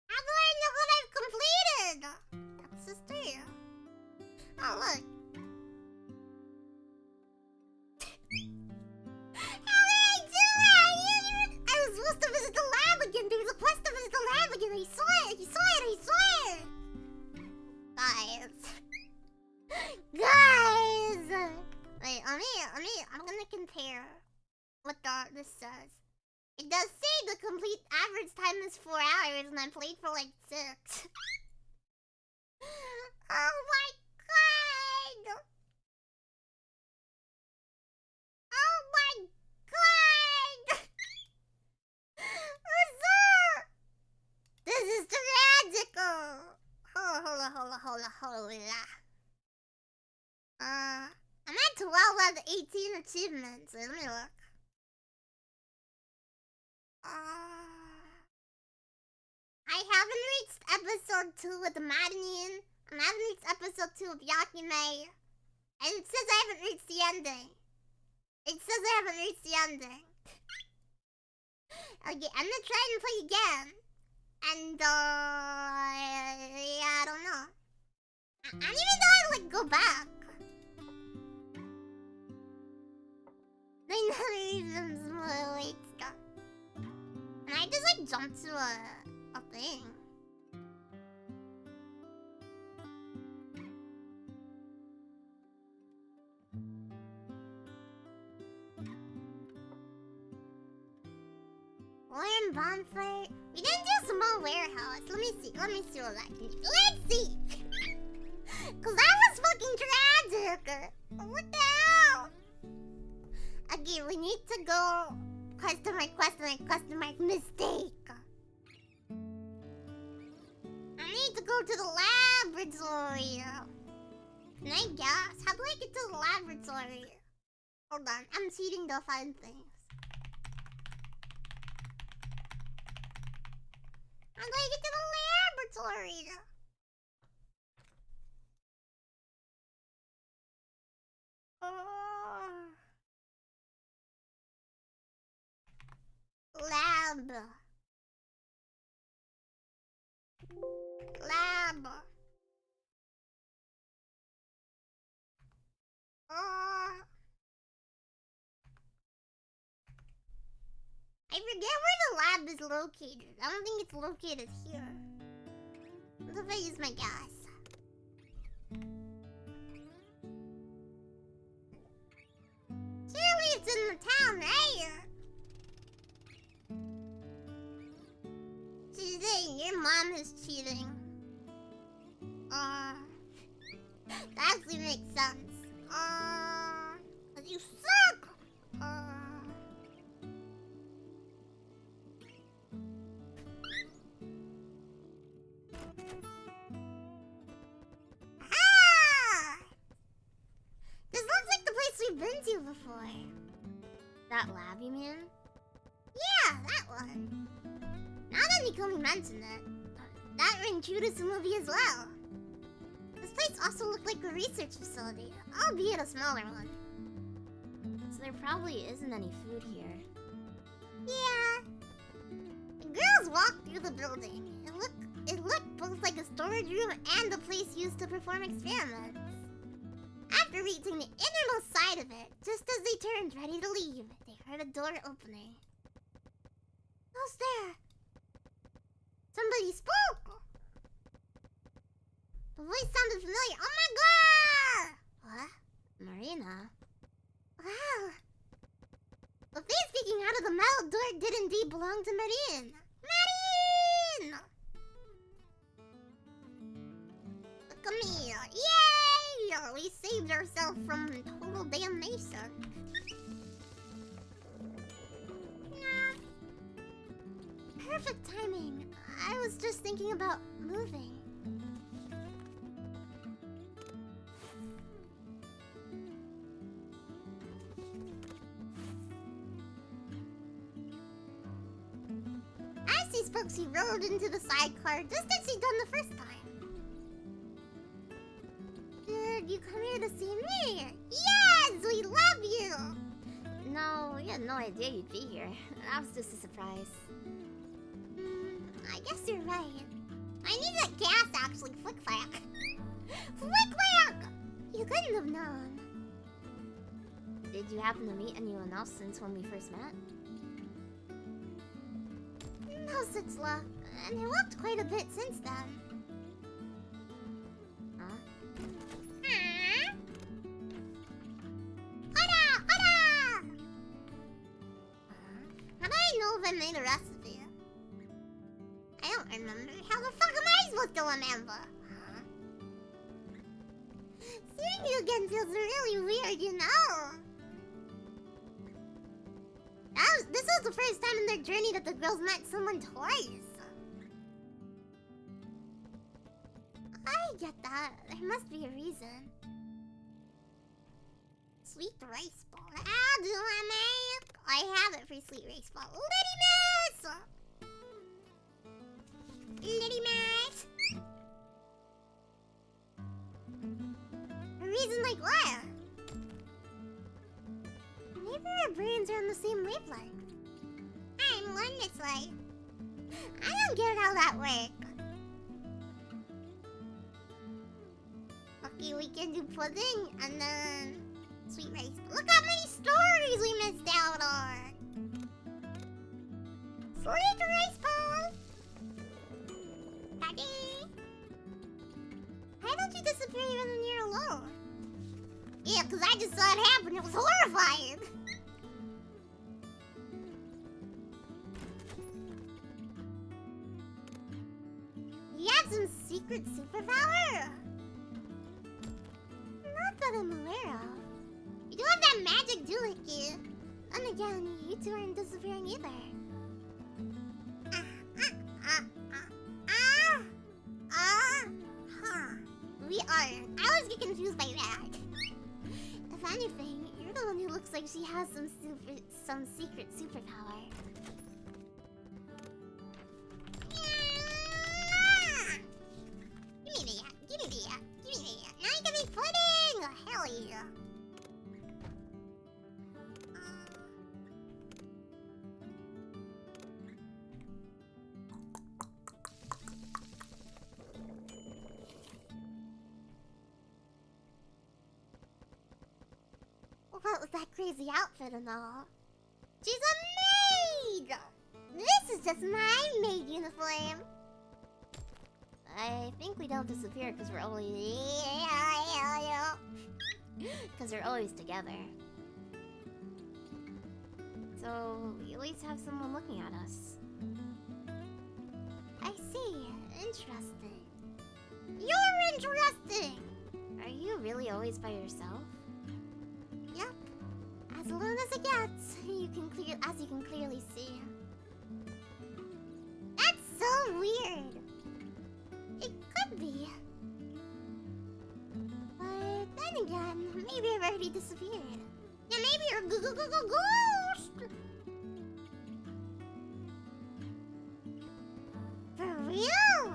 How do I know what I've completed? That's the STREaM. Oh, look. How did I do that? I was supposed to visit the lab again. There was a quest to visit the lab again. I saw it. I saw it. Guys. Guys. Wait, I'm gonna compare what this says. It does say the complete average time is 4 hours, and I played for like 6. Oh my god! Oh my god! What's up? This is tragical! Hold on. I'm at 12 out of 18 achievements. Wait, let me look. I haven't reached episode 2 with the Maddening. I haven't reached episode 2 of AYAYAY. And it says I haven't reached the ending. Okay, I'm gonna try and play again. And, yeah, I don't know. I don't even know how to, like, go back. They never even wait stuff. And I just, like, jumped to a thing. Warm bonfire. We didn't do small warehouse. Let me see what that can do. Let's see. Cause that was fucking tragic. What the hell? Okay, we need to go question mark, mistake. I need to go to the laboratory. Can I guess? How do I get to the laboratory? Hold on, I'm cheating to find things. How do I get to the laboratory? Lab. I forget where the lab is located. I don't think it's located here. What if I use my gas? Surely it's in the town, right? Cheating, your mom is cheating. That actually makes sense. Cause you suck! This looks like the place we've been to before. That lab, you mean? Yeah, that one. Now that Nikomi mentioned it, that rang true to the movie as well. This place also looked like a research facility, albeit a smaller one. So there probably isn't any food here. Yeah. The girls walked through the building. It looked both like a storage room and a place used to perform experiments. After reaching the innermost side of it, just as they turned ready to leave, they heard a door opening. Who's there? Somebody spoke! The voice sounded familiar. Oh my god! What? Marina? Wow. The face speaking out of the metal door did indeed belong to Marine. Marine! Look at me. Yay! We saved ourselves from total damnation. Perfect timing. I was just thinking about moving. spokes he rode into the sidecar just as he'd done the first time. Did you come here to see me? Yes, we love you! No, we had no idea you'd be here. That was just a surprise. I guess you're right. I need that gas actually. Flick flack. Flick flack! You couldn't have known. Did you happen to meet anyone else since when we first met? No such luck. And I walked quite a bit since then. Huh? Hola! Hola! How do I know if I made a recipe? I don't remember. How the fuck am I supposed to remember? Seeing you again feels really weird, you know? This was the first time in their journey that the girls met someone twice. I get that. There must be a reason. Sweet rice ball. How do I make? I have it for sweet rice ball. Litty Miss! Litty Miss! A reason like what? Maybe our brains are on the same wavelength. I'm one this way. I don't get how that works. Okay, we can do pudding and then sweet rice. Look how many stories we missed out on. Sweet rice ball. Daddy. Why don't you disappear even when you're alone? Yeah, because I just saw it happen. It was horrifying. You have some secret superpower? Not that I'm aware of. You do have that magic doohickey. And again, you two aren't disappearing either. We are. I always get confused by that. If anything, you're the one who looks like she has some secret superpower. Give me that. Give me that. Give me that. Now you can be pudding. Oh, hell yeah. What was that crazy outfit and all? She's a maid! This is just my maid uniform. I think we don't disappear because we're always... Because we're always together. So, we always have someone looking at us. I see. Interesting. You're interesting! Are you really always by yourself? Yep. As alone as it gets, as you can clearly see. That's so weird. It could be. But then again, maybe I've already disappeared. Yeah, maybe you're a ghost. For real?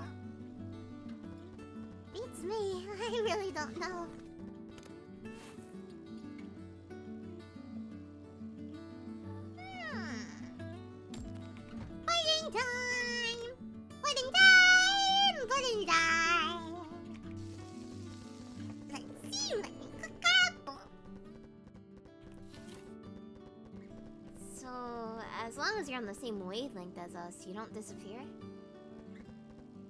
Beats me. I really don't know. Pudding time! Pudding time! Pudding time! Let's see what we cook up. So, as long as you're on the same wavelength as us, you don't disappear?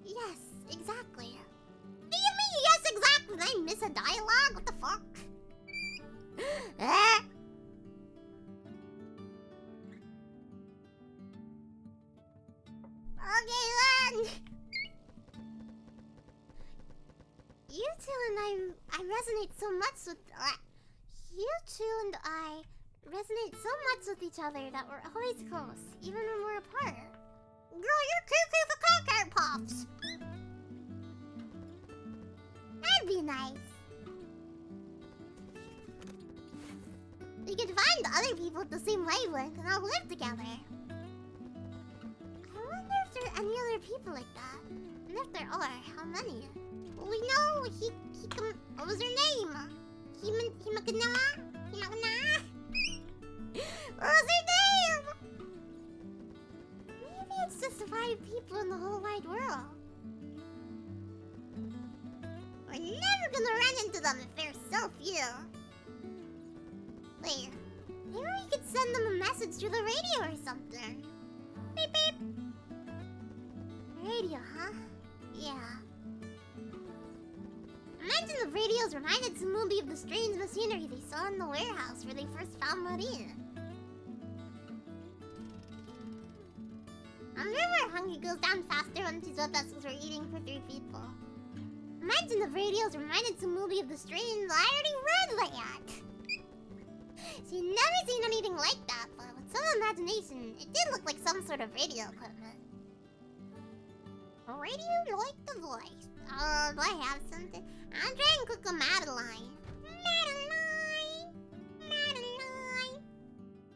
Yes, exactly. Do you mean yes, exactly? Did I miss a dialogue? What the fuck? Okay then. You two and I resonate so much with. You two and I resonate so much with each other that we're always close, even when we're apart. Girl, you're cuckoo for cocoa puffs. That'd be nice. We could find other people with the same wavelength and all live together. I wonder if there are people like that. And if there are, how many? Well, we know what was her name? Himakana? What was her name? Maybe it's just 5 people in the whole wide world. We're never gonna run into them if there's so few. Wait, maybe we could send them a message through the radio or something. Beep beep. Radio, huh? Yeah. Imagine the radios reminded Smoothie of the strange machinery they saw in the warehouse where they first found Marine. I'm sure hunger goes down faster when these vessels are eating for 3 people. Imagine the radios reminded Smoothie of the strange I already read layout. She'd never seen anything like that, but with some imagination, it did look like some sort of radio equipment. A radio like the voice. Oh, do I have something? I'll try and cook a Madeline. Madeline! Madeline!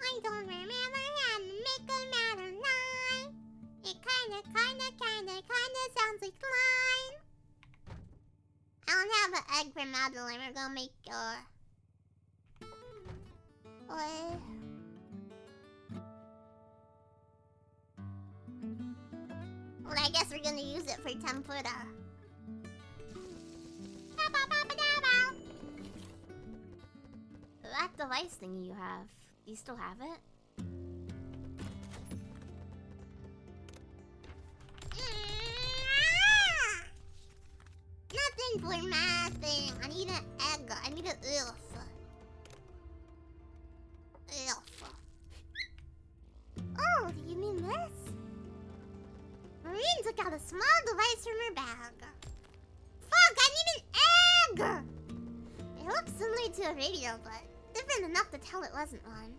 I don't remember how to make a Madeline. It kinda sounds like slime. I don't have an egg for Madeline. We're gonna make what? Well, I guess we're gonna use it for tempura. That device thingy you have, do you still have it? Nothing for mathing. I need an egg. I need an elf. Oh, do you mean this? Marine took out a small device from her bag. Fuck, I need an egg! It looks similar to a radio, but different enough to tell it wasn't one.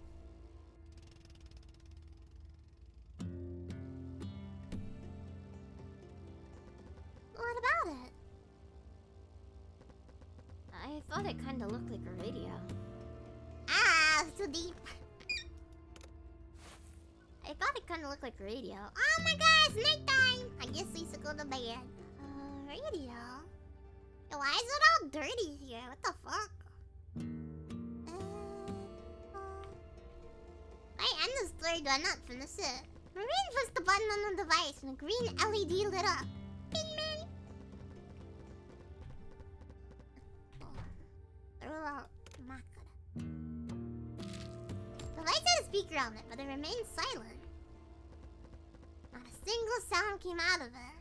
What about it? I thought it kinda looked like a radio. Ah, so deep. I thought it kinda looked like a radio. Oh my gosh, nighttime! I guess we should go to bed. Radio? Why is it all dirty here? What the fuck? I end the story, do I not finish it? Marine pushed the button on the device and a green LED lit up. Ping ping! The lights had a speaker on it, but it remained silent. Not a single sound came out of it.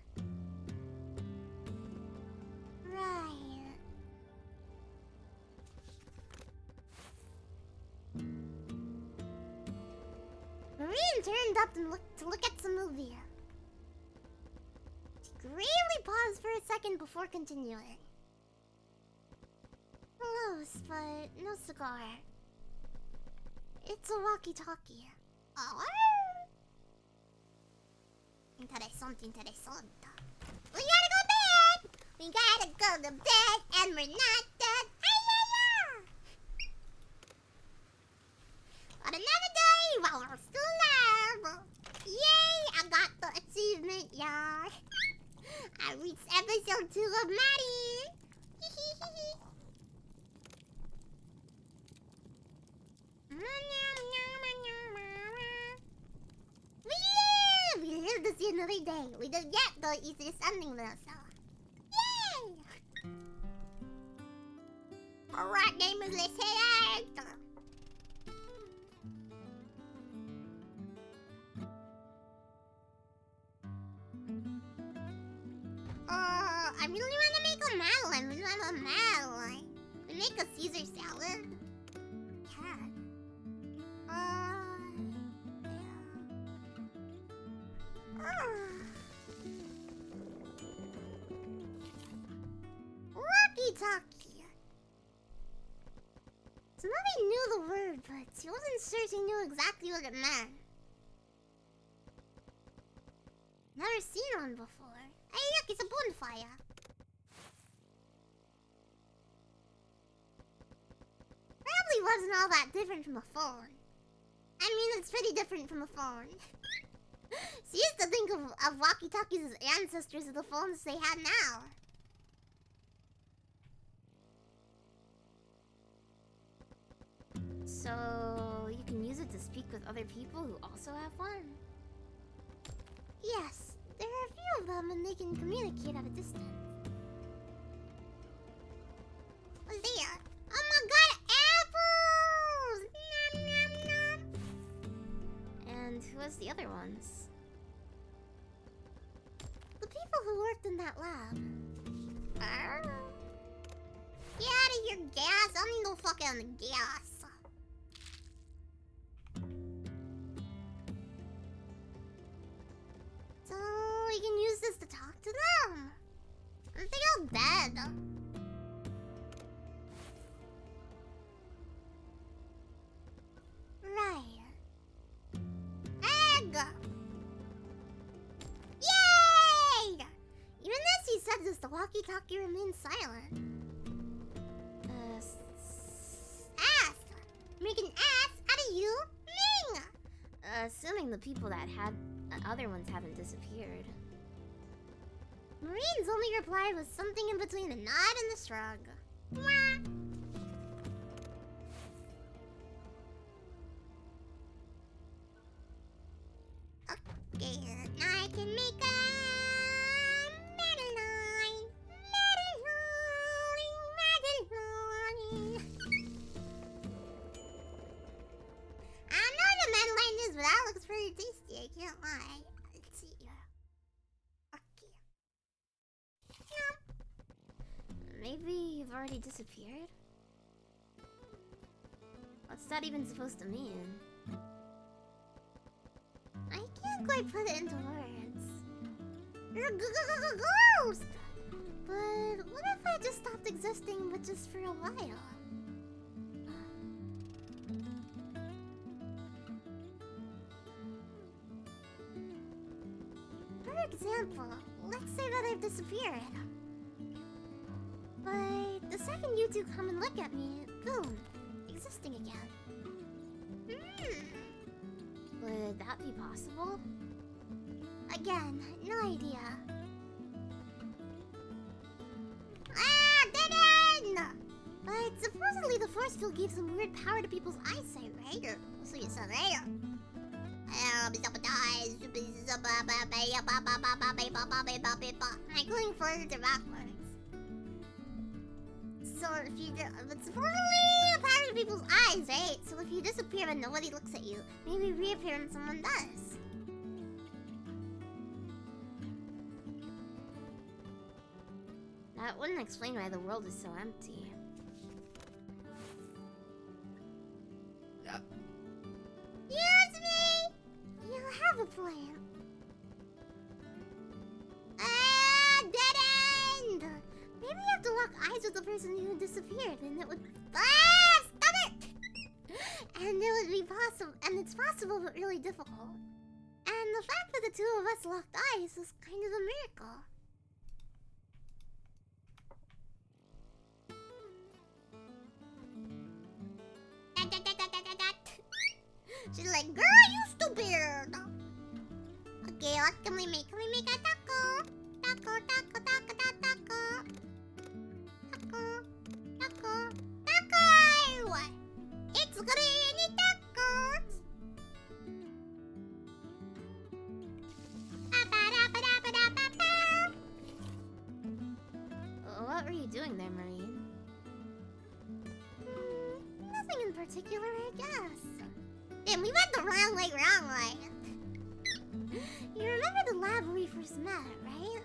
Right. Marine turned up and to look at some movie. She gravely paused for a second before continuing. Close, but no cigar. It's a walkie-talkie. Oh. Interessante. We gotta go bed! We gotta go to bed and we're not dead. AYAYAY! But another day while we're still alive. Yay! I got the achievement, y'all. I reached episode 2 of Maddie. We live to see another day. We didn't get the easiest ending though, so yay! Alright, gamers, let's head out. I really want to make a Madeline. We want a Madeline. We make a Caesar salad. Cat. Walkie-talkie. Somebody knew the word, but she wasn't sure she knew exactly what it meant. Never seen one before. Hey, look, it's a bonfire. Probably wasn't all that different from a phone. I mean, it's pretty different from a phone. She used to think of walkie-talkies as ancestors of the phones they have now. So you can use it to speak with other people who also have one? Yes, there are a few of them and they can communicate at a distance. What's there? Oh my god, apples! Nom nom nom! And who has the other ones? The people who worked in that lab. Get out of here, gas! I don't need no fucking gas. So we can use this to talk to them. Aren't they all dead? Right. Egg! Yay! Even as he said this, the walkie-talkie remained silent. Ass! Make an ass out of you, Ming! Assuming the people that had other ones haven't disappeared. Marine's only reply was something in between a nod and a shrug. Mwah. Okay, now I can make a Madeline. Madeline. I don't know what a Madeline is, but that looks pretty tasty, I can't lie. Let's see. Okay. Yum. Maybe you've already disappeared? What's that even supposed to mean? I can't quite put it into words. You're a ghost! But what if I just stopped existing, but just for a while? For example, let's say that I've disappeared. But the second you two come and look at me, boom, existing again. Would that be possible? Again, no idea. Ah, dead end! But supposedly the force field gave some weird power to people's eyesight, right? So you said right? I'm going forward to backwards. So if you but supposedly the power to people's eyes, right? So if you disappear and nobody looks at you, maybe reappear and someone does. That wouldn't explain why the world is so empty. Excuse me! You have a plan. Ah, dead end! Maybe you have to lock eyes with the person who disappeared and it would... Ah, stop it! And it would be possible, and it's possible but really difficult. And the fact that the two of us locked eyes is kind of a miracle. She's like, girl, you stupid! Okay, what can we make? Can we make a taco? Taco, taco, taco, taco, taco. Taco, taco, taco! It's granny tacos! What were you doing there, Marine? Nothing in particular, I guess. Damn, we went the wrong way, wrong way. You remember the lab where we first met, right?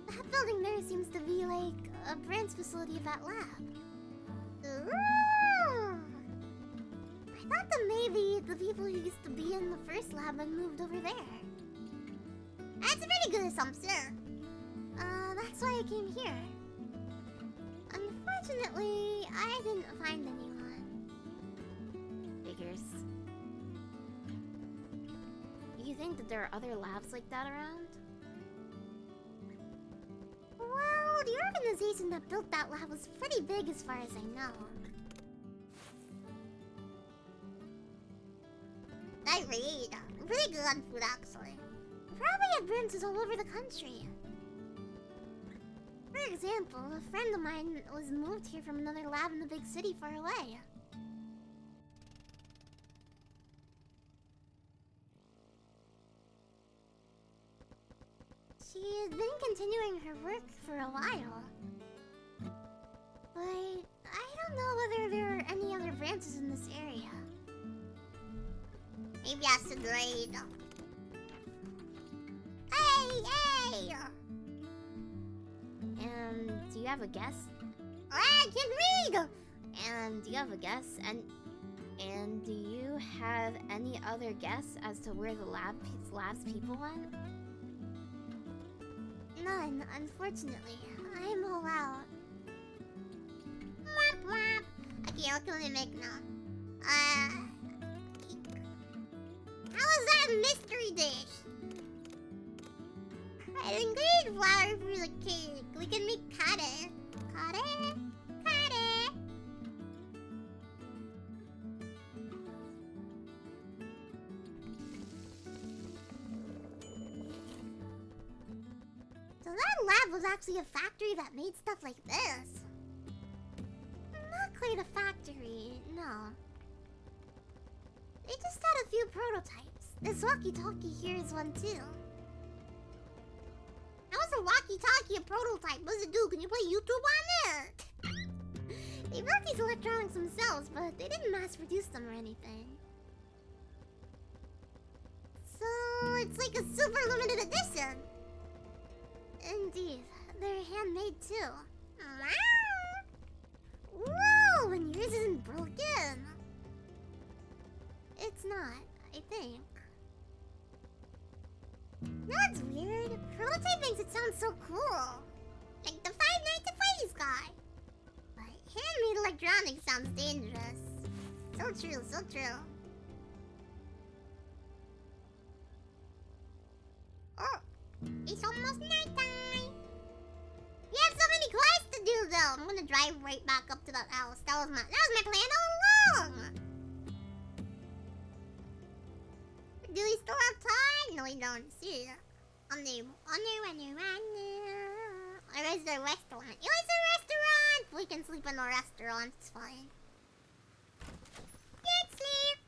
That building there seems to be like a branch facility of that lab. Ooh. I thought that maybe the people who used to be in the first lab had moved over there. That's a pretty good assumption. That's why I came here. Unfortunately, I didn't find anyone. Figures. You think that there are other labs like that around? Well, the organization that built that lab was pretty big as far as I know. I I read. I'm pretty good on food, actually. Probably have branches all over the country. For example, a friend of mine was moved here from another lab in the big city far away. She had been continuing her work for a while. But I don't know whether there are any other branches in this area. Maybe I should read. Hey! And do you have a guess? I can read! And do you have a guess? And do you have any other guess as to where the lab's people went? None, unfortunately. I'm all out. Womp womp. Okay, what can we make now? Cake. How is that a mystery dish? I ingredient flour for the cake. We can make kare. Kare? Kare? So that lab was actually a factory that made stuff like this. Not quite a factory, no. They just had a few prototypes. This walkie-talkie here is one too. How is a walkie-talkie a prototype? What does it do? Can you play YouTube on it? They built these electronics themselves, but they didn't mass produce them or anything. So it's like a super limited edition. Indeed, they're handmade too. Wow! Whoa! And yours isn't broken. It's not, I think. That's weird. Prototype makes it sound so cool. Like the Five Nights at Freddy's guy. But handmade electronics sounds dangerous. So true, so true. Oh, it's almost nighttime. We have so many quests to do though. I'm gonna drive right back up to that house. That was my plan all along. Do we still have time? No, we don't. See, on the or is there a restaurant? It was a restaurant. We can sleep in a restaurant. It's fine. Let's sleep.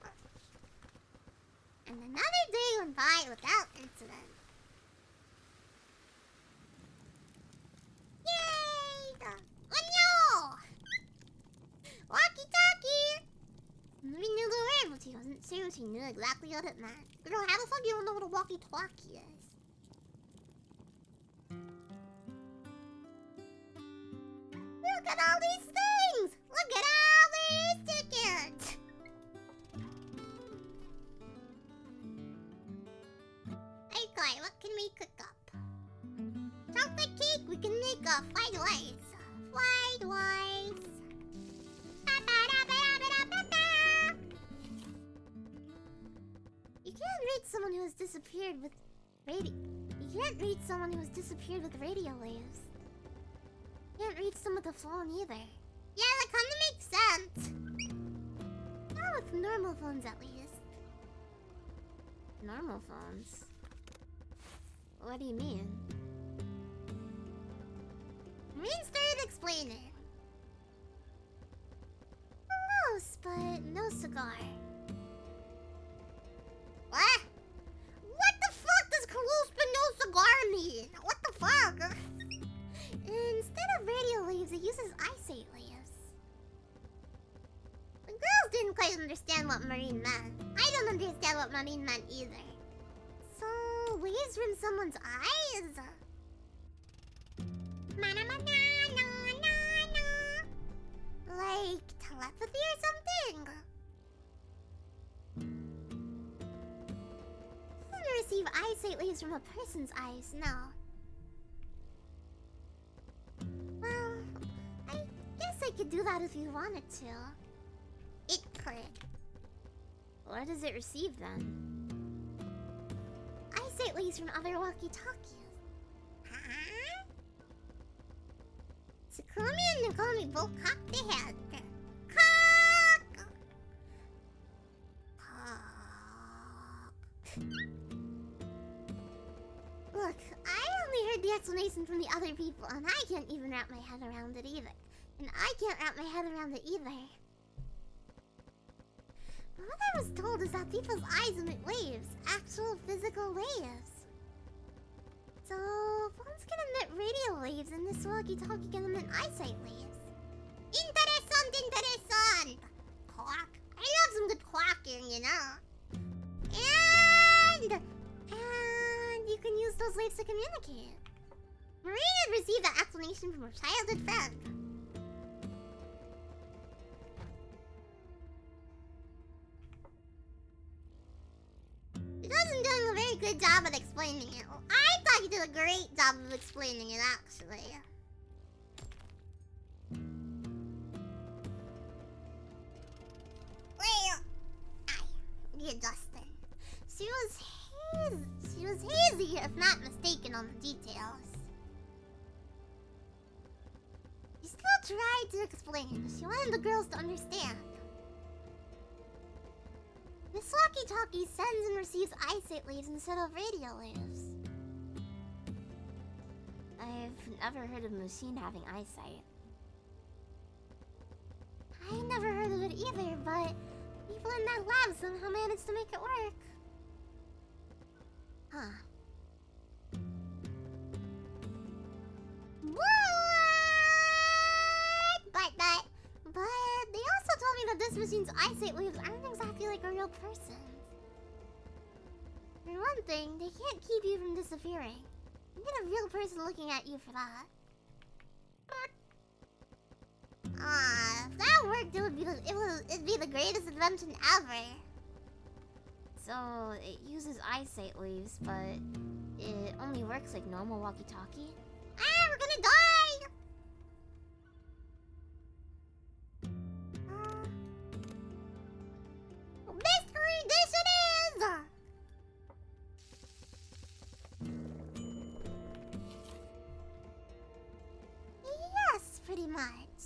And another day went by without incident. Yay! Oh no! Walkie-talkie! We knew the word, but he wasn't sure she knew exactly what it meant. Girl, how the fuck do you know what a walkie-talkie is? Look at all these things! Look at all these tickets! Okay, what can we cook up? Chocolate cake, we can make fried rice. Fried rice. You can't reach someone who has disappeared with radio. You can't reach someone who has disappeared with radio waves. You can't reach them with a phone either. Yeah, that kind of makes sense. Not with normal phones, at least. Normal phones? What do you mean? Marine started explaining. Close, but no cigar. What? What the fuck does close but no cigar mean? What the fuck? Instead of radio waves, it uses eyesight waves. The girls didn't quite understand what Marine meant. I don't understand what Marine meant either. So, waves from someone's eyes? Like telepathy or something? You can receive eyesight waves from a person's eyes, no. Well, I guess I could do that if you wanted to. It could. What does it receive then? Eyesight waves from other walkie-talkies. Huh? Sakumi and Nakomi both cocked their head. Cock! Look, I only heard the explanation from the other people, and I can't even wrap my head around it either. And I can't wrap my head around it either. But what I was told is that people's eyes emit waves. Actual physical waves. So, phones can emit radio waves, and this walkie-talkie can emit eyesight waves. Interessant! Quack. I love some good quacking, you know. And you can use those waves to communicate. Maria had received that explanation from her childhood friend. He wasn't doing a very good job at explaining it. Well, I thought he did a great job of explaining it, actually. Well, readjusting. She was hazy, if not mistaken, on the details. She still tried to explain. She wanted the girls to understand. This walkie-talkie sends and receives eyesight waves instead of radio waves. I've never heard of a machine having eyesight. I never heard of it either, but people in that lab somehow managed to make it work. Huh. What? But they also told me that this machine's eyesight waves aren't exactly like a real person's. For one thing, they can't keep you from disappearing. You need a real person looking at you for that. If that worked, it'd be the greatest invention ever. So, it uses eyesight waves, but it only works like normal walkie-talkie? We're gonna die! Mystery dish it is! Yes, pretty much.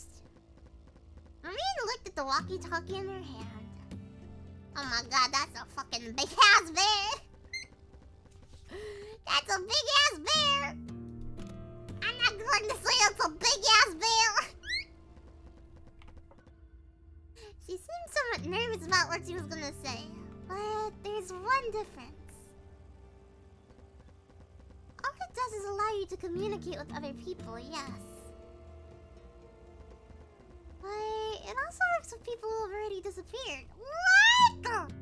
Marina looked at the walkie-talkie in her hand. Oh my god, that's a fucking big-ass bear! That's a big-ass bear! I'm not going to say it's a big-ass bear! She seemed somewhat nervous about what she was gonna say. But there's one difference. All it does is allow you to communicate with other people, yes. But it also works with people who have already disappeared. What?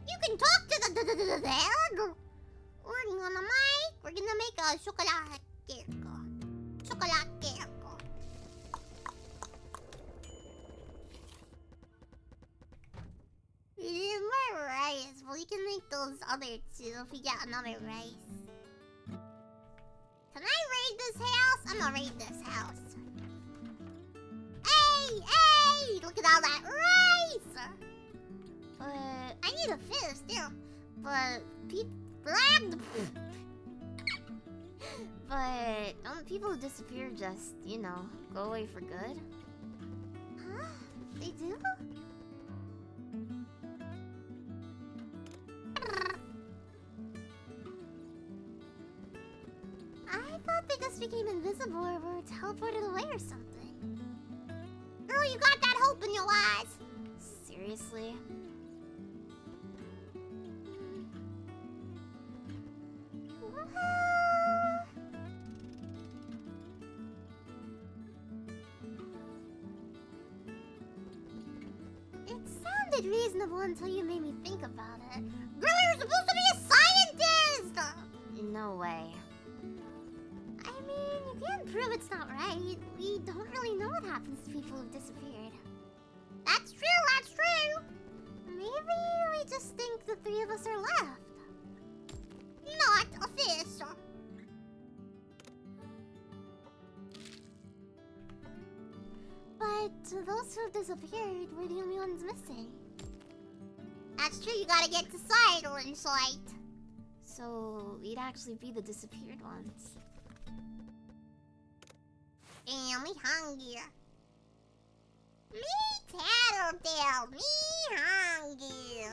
You can talk to the dog. We're gonna we're gonna make a chocolate cake. Chocolate cake. We need more rice. Well, we can make those other two if we get another rice. Can I raid this house? I'm gonna raid this house. Hey! Look at all that rice! But I need a fish still. But But don't people who disappear just, go away for good? Huh? They do? I thought they just became invisible or were teleported away or something. Girl, you got that hope in your eyes. Seriously? It sounded reasonable until you made me think about it. Girl, you're supposed to be a scientist! No way. I mean, you can't prove it's not right. We don't really know what happens to people who've disappeared. That's true! Maybe we just think the three of us are left. Not a fish. But those who have disappeared were the only ones missing. That's true, you gotta get to Sidle sight. So, we'd actually be the disappeared ones. Damn, me hungry. Me tattletale, me hungry.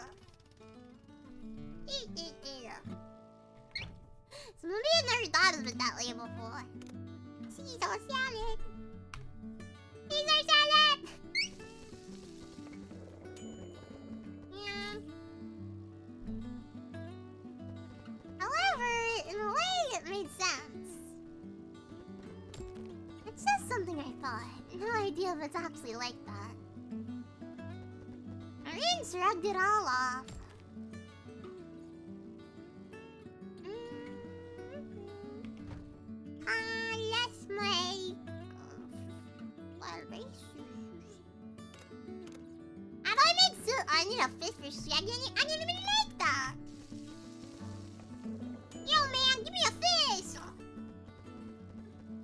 So maybe I never thought of it that way before. Caesar salad. Caesar salad. Yeah. However, in a way, it made sense. It's just something I thought. No idea if it's actually like that. Marine shrugged it all off. Let's make... How do I make soup? I need a fish for sushi. I didn't even make that. Yo, man, give me a fish.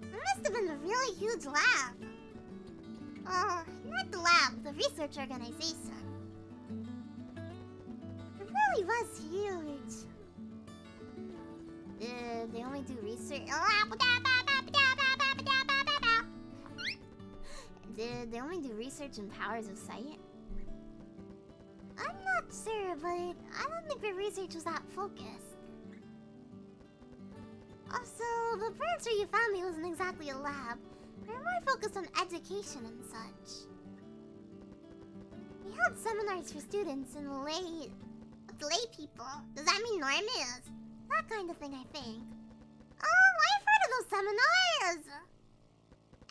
It must have been a really huge lab. Oh, not the lab, the research organization. It really was huge. They only do research. Did they only do research in powers of sight? I'm not sure, but I don't think their research was that focused. Also, the branch where you found me wasn't exactly a lab. They're more focused on education and such. We held seminars for students and lay people. Does that mean normies? That kind of thing, I think. Oh, I've heard of those seminars!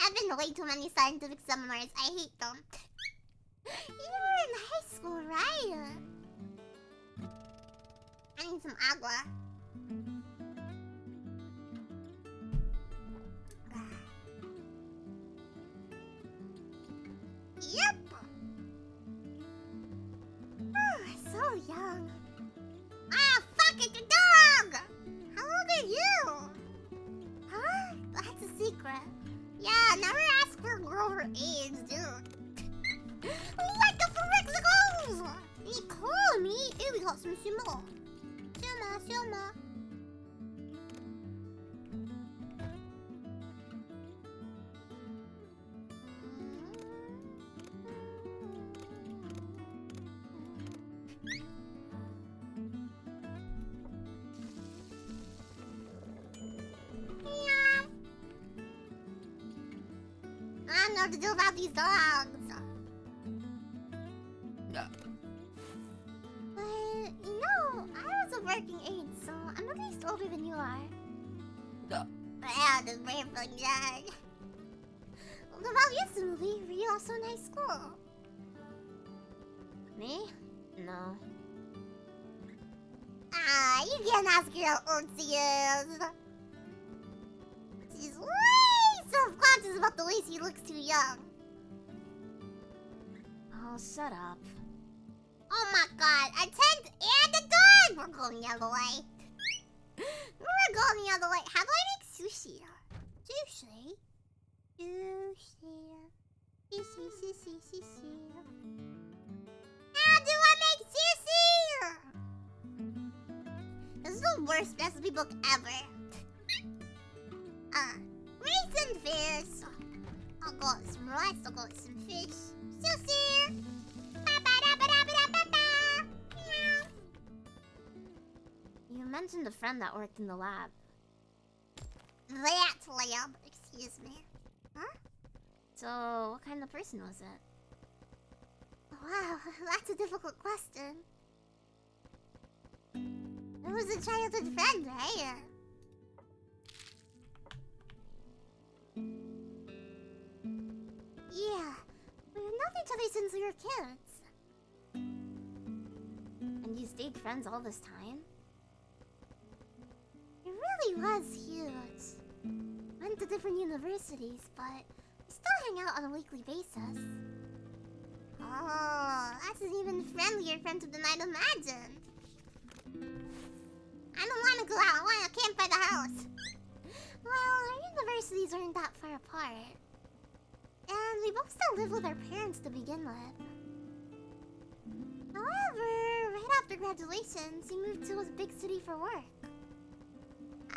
I've been to way too many scientific seminars. I hate them. You were in high school, right? I need some agua. Yep! So young. Ah, fuck it, the dog! How old are you? Huh? That's a secret. Yeah, never ask for a girl her age, dude. What the frick goes? He called me. Hey, we got some sumo. Sumo. I don't know what to do about these dogs. But, you know, I was a working age, so I'm at least older than you are. Yeah, the brave one died. What about you, Smoothie? Were you also in high school? Me? No. Ah, you can't ask her how old she is. She's way self-conscious about the way she looks too young. Oh, shut up. Oh my god, a tent and a dog! We're going the other way. We're going the other way. How do I make sushi? Sushi? Sushi. How do I make sushi? This is the worst recipe book ever. Raisin fish. I'll got some rice, I'll got some fish. Sushi! You mentioned a friend that worked in the lab. That lab, excuse me. Huh? So, what kind of person was it? Wow, that's a difficult question. It was a childhood friend, right? Yeah, we've known each other since we were kids. And you stayed friends all this time? It really was huge. Went to different universities, but we still hang out on a weekly basis. Oh, that's an even friendlier friendship than I'd imagined. I don't want to go out. I want to camp by the house. Well, our universities aren't that far apart. And we both still live with our parents to begin with. However, right after graduation, she moved to a big city for work.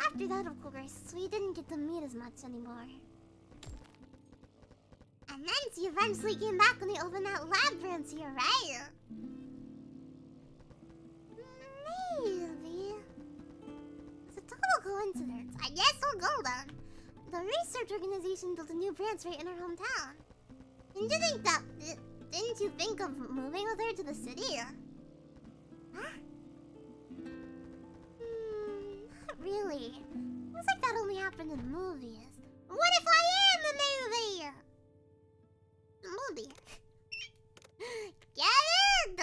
After that, of course, we didn't get to meet as much anymore. And then she eventually came back when they opened that lab branch here, right? Maybe incidents. I guess I'll go then. The research organization built a new branch right in our hometown. Didn't you think that... Didn't you think of moving with her to the city? Huh? Not really. Looks like that only happened in movies. What if I am the movie? The movie. Get in!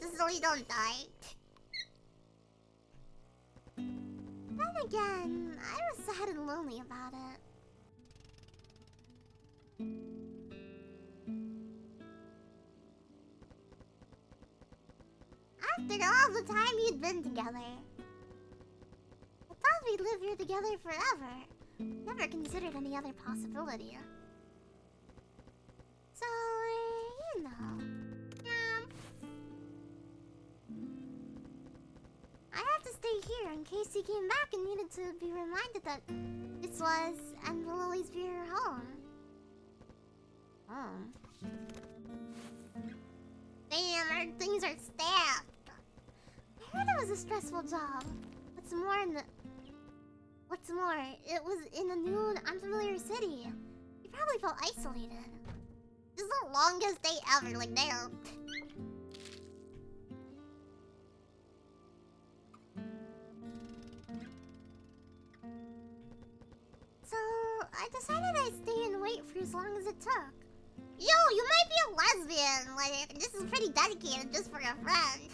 Just so we don't die. Then again, I was sad and lonely about it. After all the time you'd been together, I thought we'd live here together forever. Never considered any other possibility. So, you know. I have to stay here in case he came back and needed to be reminded that this was and will always be her home. Oh. Damn, our things are stacked. I heard it was a stressful job. What's more, it was in a new and unfamiliar city. You probably felt isolated. This is the longest day ever, like damn. So, I decided I'd stay and wait for as long as it took. Yo, you might be a lesbian. Like, this is pretty dedicated just for a friend.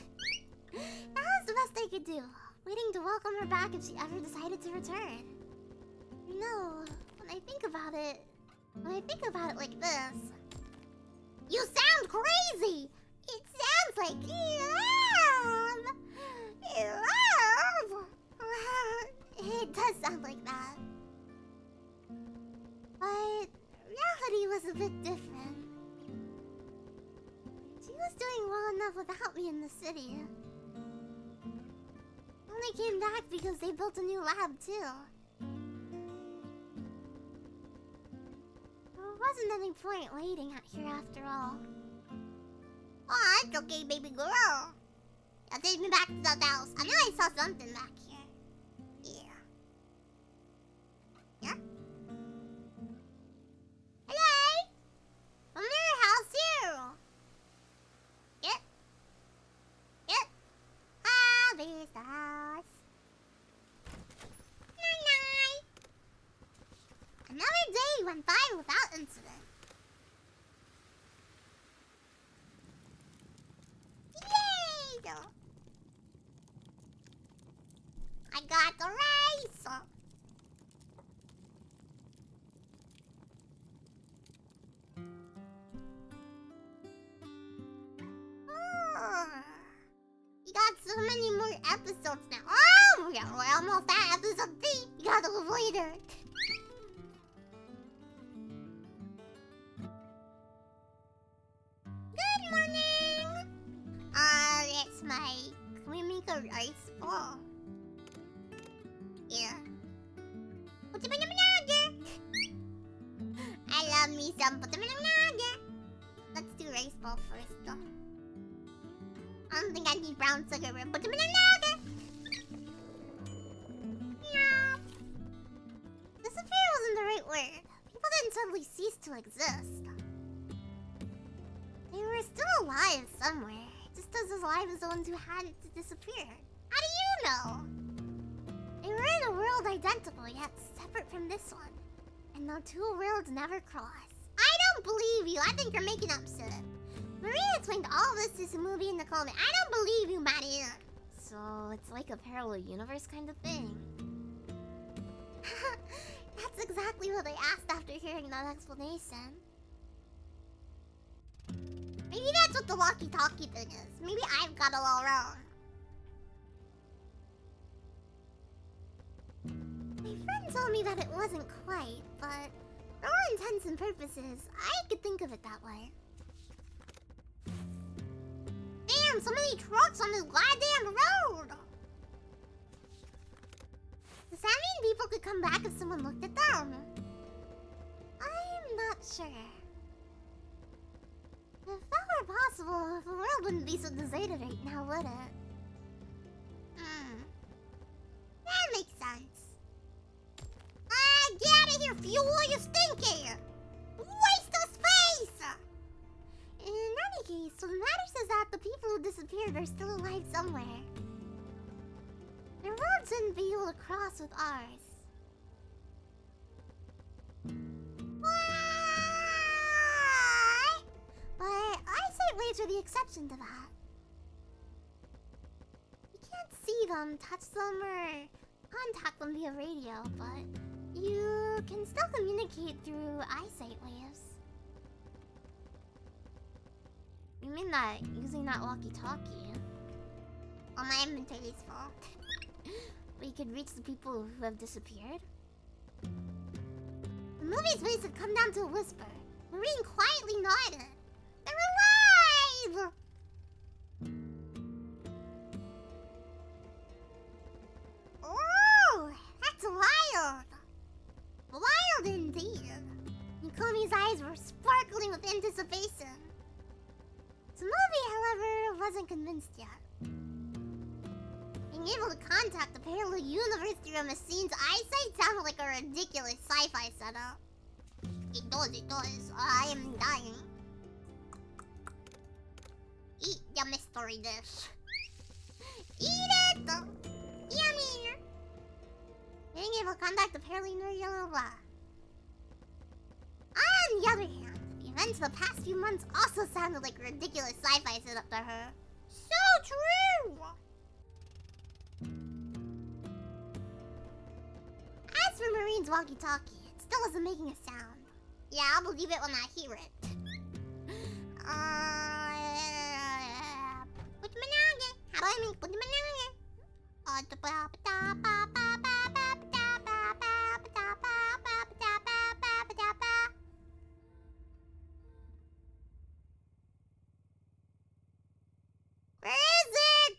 That was the best I could do. Waiting to welcome her back if she ever decided to return. You know, when I think about it like this. You sound crazy! It sounds like love! Love! It does sound like that. But reality was a bit different. She was doing well enough without me in the city. Only came back because they built a new lab too. There wasn't any point waiting out here after all. Oh, it's okay, baby girl. Now take me back to the house. I know I saw something back here. Yeah. Yeah? Hello? I'm near your house here. Get. Ah, there's the house. Night. Another day went by without incident. Yay! I got the race. You got so many more episodes now. Oh, yeah, we're almost at episode 3. You gotta avoid her. Good morning. It's Mike. Can we make a rice bowl? Yeah. What's up in the I love me some puttamananaga. Let's do rice bowl first though. I don't think I need brown sugar for puttamananaga. No. Disappear wasn't the right word. People didn't suddenly cease to exist. They were still alive somewhere. Just as alive as the ones who hadn't disappeared. How do you know? They were in a world identical yet separate from this one. And the two worlds never cross. I don't believe you. I think you're making up shit. Maria explained all this to Smoothie in the comment. I don't believe you, Maria. So it's like a parallel universe kind of thing. That's exactly what I asked after hearing that explanation. Maybe that's what the walkie-talkie thing is. Maybe I've got it all wrong. My friend told me that it wasn't quite, but for all intents and purposes, I could think of it that way. Damn, so many trucks on this goddamn road! Does that mean people could come back if someone looked at them? I'm not sure. If that were possible, the world wouldn't be so deserted right now, would it? dead or still alive somewhere. Their world shouldn't be able to cross with ours. Why? But eyesight waves are the exception to that. You can't see them, touch them, or contact them via radio, but you can still communicate through eyesight waves. You mean that using that walkie-talkie? On my inventory's fault. We could reach the people who have disappeared? The movie's voice had come down to a whisper. Marine quietly nodded. They're alive! Oh, that's wild. Wild indeed. Nikomi's eyes were sparkling with anticipation. Movie, however, wasn't convinced yet. Being able to contact the parallel universe through a machine's eyesight sounded like a ridiculous sci-fi setup. It does. I am dying. Eat the mystery dish. Eat it! Yummy! Being able to contact the parallel universe. On the other hand, events of the past few months also sounded like a ridiculous sci-fi setup to her. So true! As for Marine's walkie-talkie, it still wasn't making a sound. Yeah, I'll believe it when I hear it. How do I make Where is it?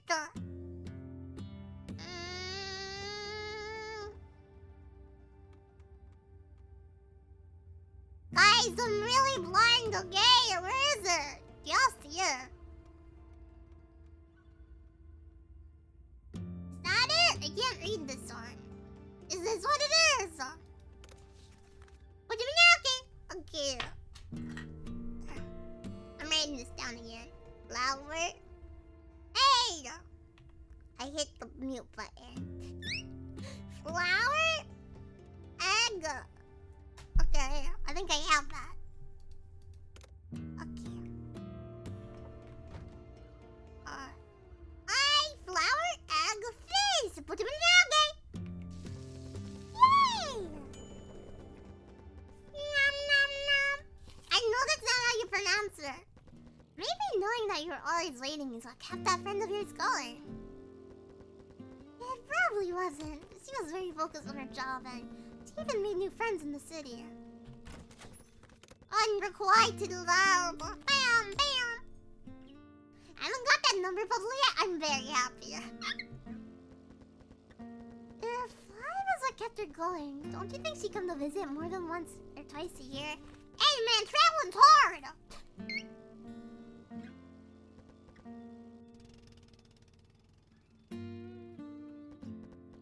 Guys, I'm really blind, okay? Where is it? Just here. Is that it? I can't read this one. Is this what it is? What do you mean? Okay. I'm writing this down again. Flower. Hey! I hit the mute button. Flower? Egg. Okay, I think I have that. Okay. Flower, egg, fish. Put them in the egg. Yay! Nom nom nom. I know that's not how you pronounce it. Maybe knowing that you're always waiting is what kept that friend of yours going. It probably wasn't. She was very focused on her job and she even made new friends in the city. Unrequited love. Bam, bam. I haven't got that number publicly yet. I'm very happy. If I was what kept her going, don't you think she'd come to visit more than once or twice a year? Hey man, traveling's hard!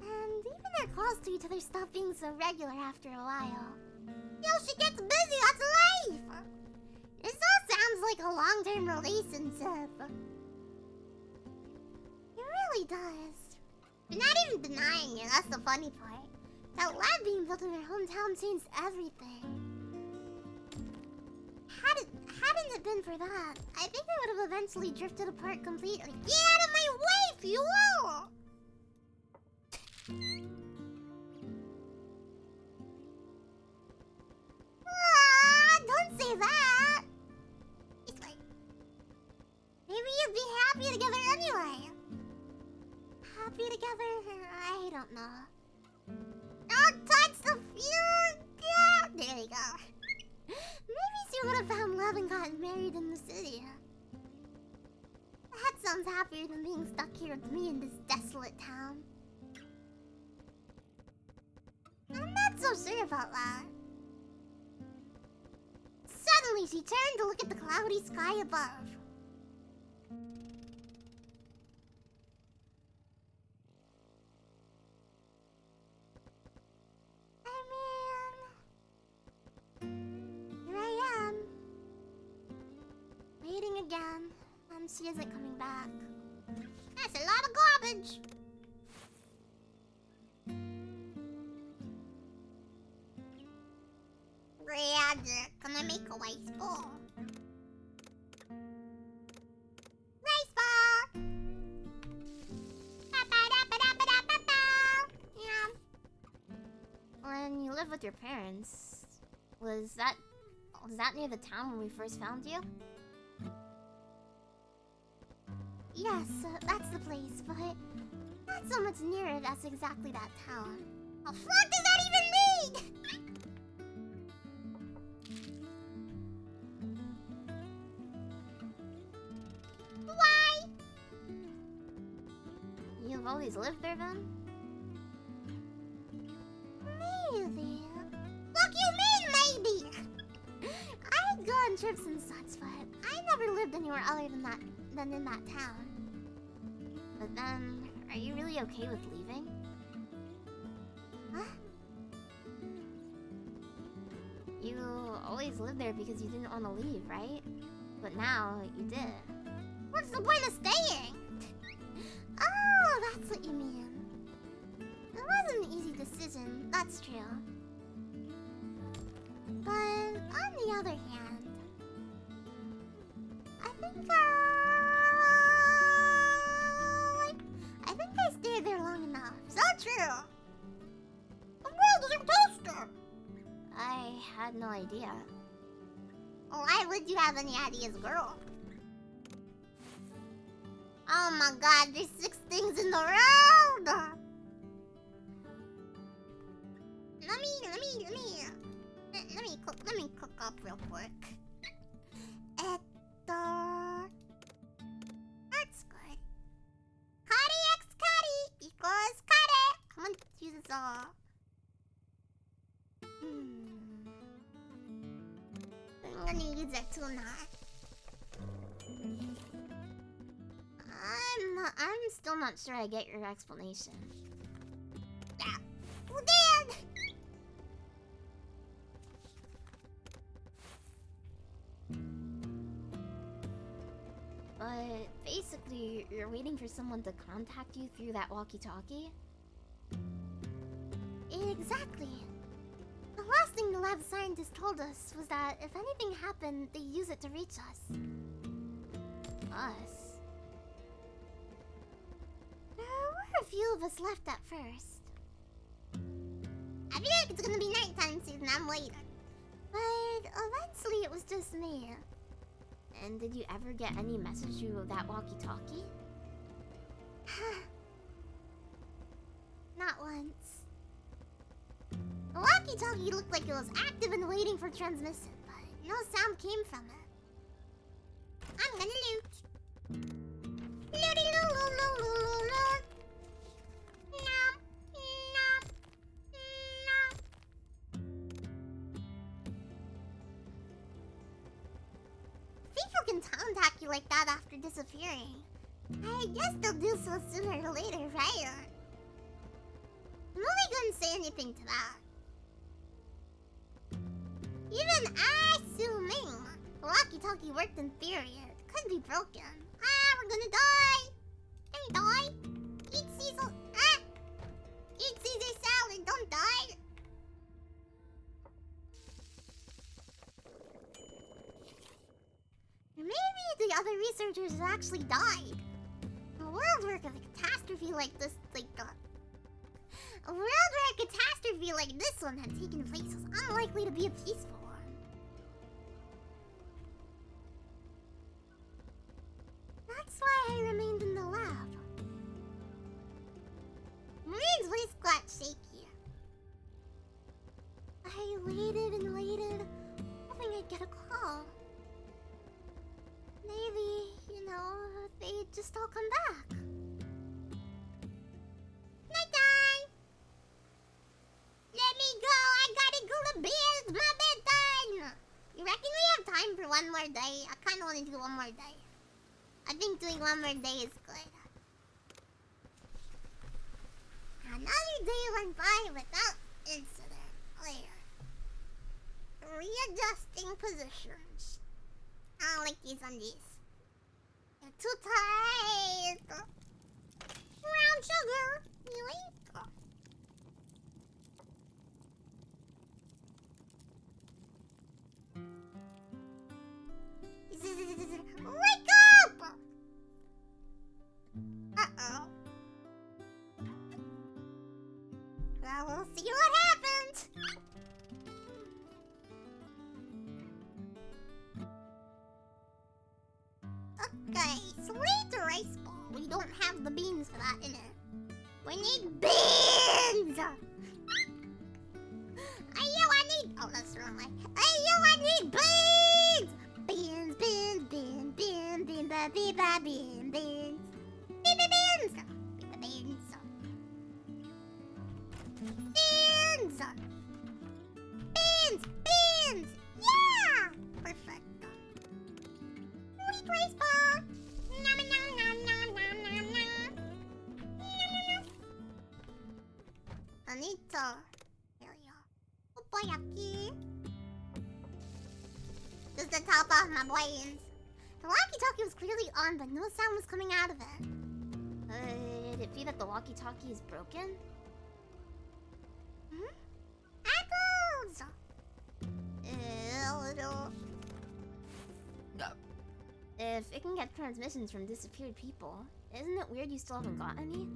And even their calls to each other stopped being so regular after a while. Yo, she gets busy, that's life! This all sounds like a long-term relationship. It really does. You're not even denying it, that's the funny part. That lab being built in her hometown changed everything. Hadn't it been for that, I think they would have eventually drifted apart completely. Get out of my way, Fuel! Don't say that! It's like... maybe you'd be happy together anyway. Happy together? I don't know. Don't touch the fuel! Yeah. There you go. Maybe she would have found love and gotten married in the city. That sounds happier than being stuck here with me in this desolate town. I'm not so sure about that. Suddenly, she turned to look at the cloudy sky above. Here I am. Waiting again, and she isn't coming back. That's a lot of garbage. Brother, can I make a rice ball? Rice ball! Yeah. When you lived with your parents, was that near the town when we first found you? Yes, that's the place, but not so much near it as exactly that town. How fuck does that even mean? Why? You've always lived there then? Maybe. What you mean, maybe? I'd go on trips and such, but I never lived anywhere other than in that town. But then, are you really okay with leaving? Huh? You always lived there because you didn't want to leave, right? But now, you did. What's the point of staying? Oh, that's what you mean. It wasn't an easy decision, that's true. But on the other hand, I think I stayed there long enough. So true. The world is a toaster. I had no idea. Why would you have any ideas, girl? Oh my god, there's 6 things in the road! Let me cook up real quick. That's good. Kari x Kari equals Kare. I'm gonna use I'm gonna use a tuna. I'm still not sure I get your explanation. Yeah. Well, then. But basically, you're waiting for someone to contact you through that walkie-talkie? Exactly. The last thing the lab scientist told us was that if anything happened, they use it to reach us. Us? There were a few of us left at first. I feel like it's gonna be nighttime soon and I'm waiting. But eventually it was just me. And did you ever get any message through that walkie-talkie? Not once. The walkie-talkie looked like it was active and waiting for transmission, but no sound came from it. I'm gonna loot. Looty-loo-loo-loo-loo-loo. Nom, nom, nom. People can contact you like that after disappearing. I guess they'll do so sooner or later, right? I'm only gonna say anything to that. Even assuming the walkie-talkie worked in theory, it could be broken. We're gonna die! Can we die? Eat Caesar. Eat Caesar salad, don't die! Maybe the other researchers actually died. A world where a catastrophe like this, a world where a catastrophe like this one had taken place was unlikely to be a peaceful one. That's why I remained in the lab. Marine's voice got shaky. I waited and waited, hoping I'd get a call. Maybe, they'd just all come back. Nighttime! Let me go! I gotta go to bed! It's my bedtime! You reckon we have time for one more day? I kinda wanna do one more day. I think doing one more day is good. Another day went by without incident. Later. Readjusting positions. I don't like these undies. They're too tight. See what happens. Okay, so we need the rice ball. We don't have the beans for that in it. We need beans! Ayo, I need... Oh, that's the wrong way. Ayo, I need beans! Beans, beans, beans, beans, beans, beans, beans, beans, beans. Beans, beans. Beans! Beans! Beans! Yeah! Perfect. Sweet rice ball! Nom, nom, nom, nom, nom, nom, nom. Anita. Here we go. Obayaki. Just to top off my brains. The walkie-talkie was clearly on, but no sound was coming out of it. Did it feel that the walkie-talkie is broken? Hmm? Apples! Little... If it can get transmissions from disappeared people, isn't it weird you still haven't got any?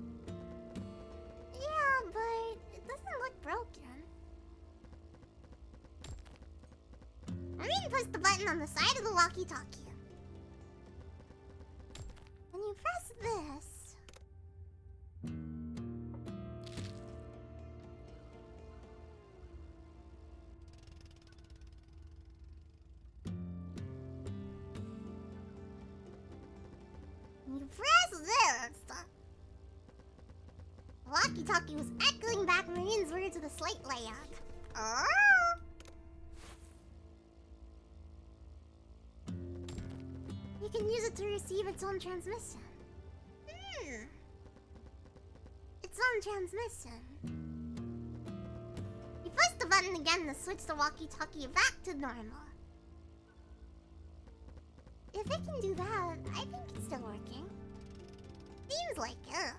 Yeah, but it doesn't look broken. I mean, push the button on the side of the walkie-talkie. When you press this... When you press this... The walkie-talkie was echoing back Marine's words with a slight lag. Oh! You can use it to receive its own transmission. Its own transmission. You press the button again to switch the walkie-talkie back to normal. If it can do that, I think it's still working. Seems like it.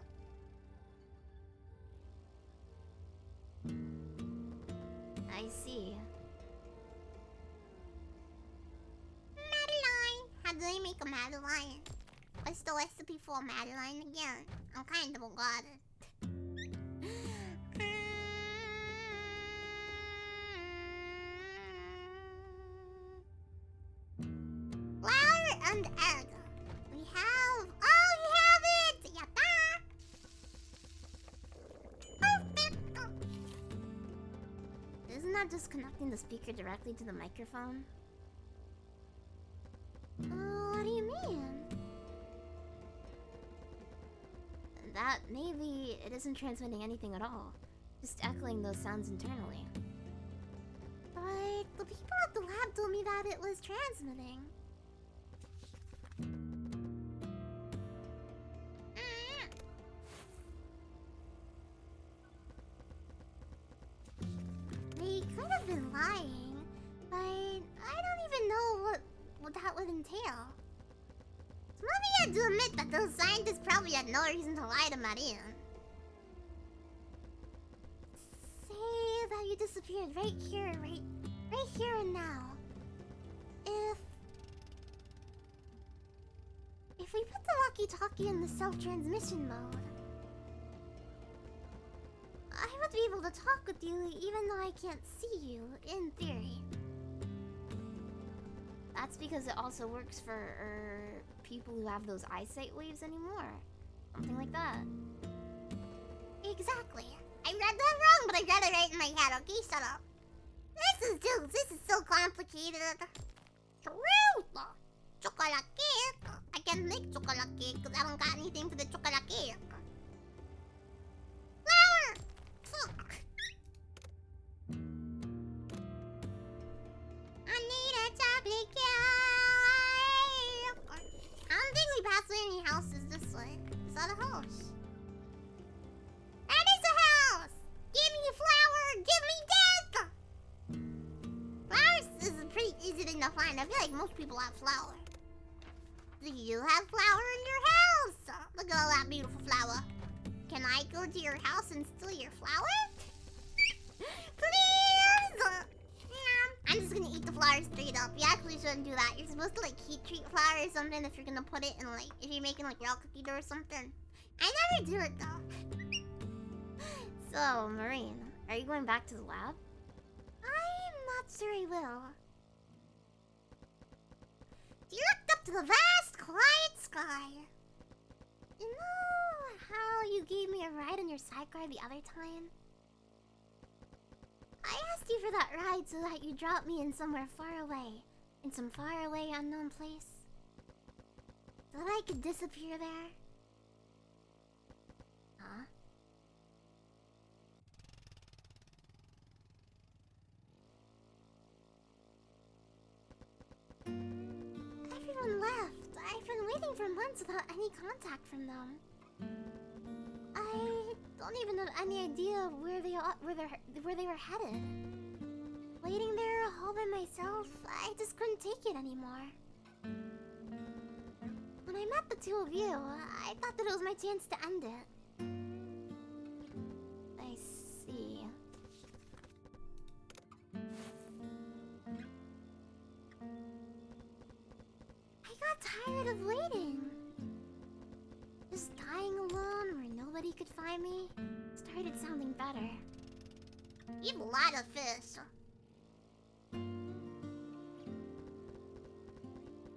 I see. Madeline! How do I make a Madeline? What's the recipe for a Madeline again? I'm kind of forgot it. Flour and egg. We have... Oh, you have it! Yatta! Perfect! Isn't that just connecting the speaker directly to the microphone? What do you mean? That maybe it isn't transmitting anything at all. Just echoing those sounds internally. But the people at the lab told me that it was transmitting. They could have been lying, but I don't even know what that would entail. So maybe I had to admit that those scientists probably had no reason to lie to Maria. Say that you disappeared right here, right here and now. If we put the walkie-talkie in the self-transmission mode, I would be able to talk with you even though I can't see you, in theory. That's because it also works for people who have those eyesight waves anymore. Something like that. Exactly. I read that wrong, but I read it right in my head. Okay, shut up. This is so complicated. Truth! Chocolate cake. I can't make chocolate cake because I don't got anything for the chocolate cake. Flour! Fuck. I need a chocolate cake. I don't think we pass through any houses this way. Is that a house? That is a house! Give me flour! Give me death! Flowers is a pretty easy thing to find. I feel like most people have flour. Do you have flour in your house? Look at all that beautiful flour. Can I go to your house and steal your flour? Please! I'm just gonna eat the flour straight up. You actually shouldn't do that. You're supposed to like heat treat flour or something if you're gonna put it in like, if you're making like raw cookie dough or something. I never do it though. So, Marine, Are you going back to the lab? I'm not sure I will. You looked up to the vast, quiet sky. You know how you gave me a ride on your sidecar the other time? I asked you for that ride so that you dropped me in somewhere far away. In some faraway unknown place. So that I could disappear there. Huh? Everyone left. I've been waiting for months without any contact from them. I don't even have any idea where they were headed. Waiting there all by myself, I just couldn't take it anymore. When I met the two of you, I thought that it was my chance to end it. I see. I got tired of waiting. Just dying alone where nobody could find me started sounding better. You have a lot of fish.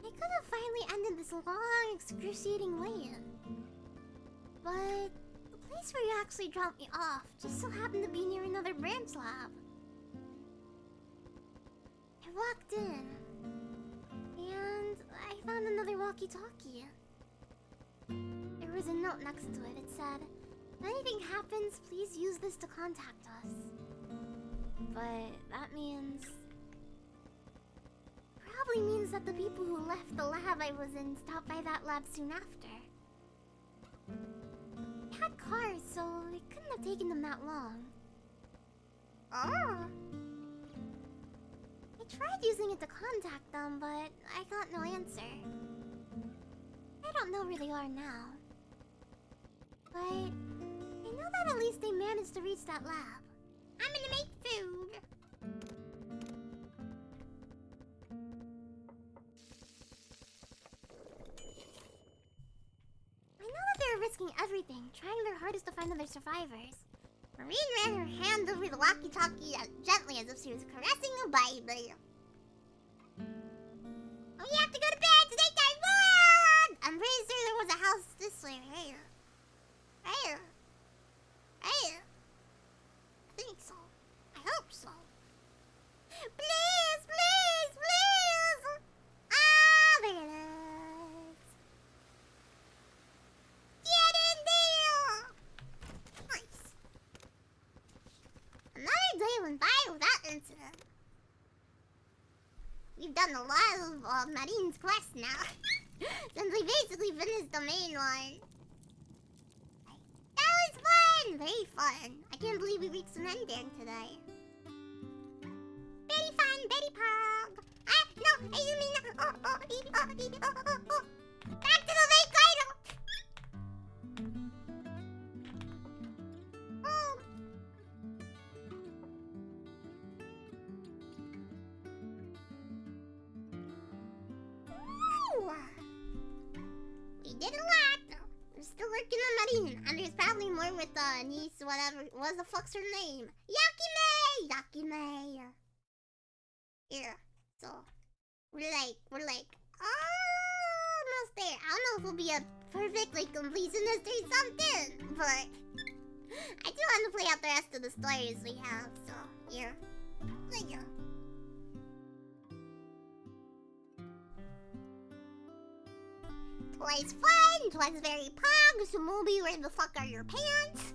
I could have finally ended this long, excruciating wait. But the place where you actually dropped me off just so happened to be near another branch lab. I walked in, and I found another walkie-talkie. There was a note next to it. It said, "If anything happens, please use this to contact us." But that means... probably means that the people who left the lab I was in stopped by that lab soon after. They had cars, so it couldn't have taken them that long. Oh! I tried using it to contact them, but I got no answer. I don't know where they are now. But I know that at least they managed to reach that lab. I'm gonna make food. I know that they're risking everything, trying their hardest to find other survivors. Marine ran her hand over the walkie-talkie as gently as if she was caressing a baby. Oh, you have to go to bed! Today time world! I'm pretty sure there was a house this way. Right here. I think so. I hope so. Please, please, please! Ah, there it is. Get in there! Nice. Another day went by without incident. We've done a lot of Marine's quests now. Since we basically finished the main one. That was fun! Very fun. I can't believe we reached an ending today. Very fun, very pog. Ah, no, I didn't mean that. Back to the main title! Oh. Ooh. We did a lot. We're still working on Marine, and there's probably more with niece, whatever. What the fuck's her name? Yakime! Yeah, so we're like almost there. I don't know if it'll be a perfect completionist or something, but I do want to play out the rest of the stories we have. So yeah, yeah. Twice fun, twice very pog. So movie, where the fuck are your pants?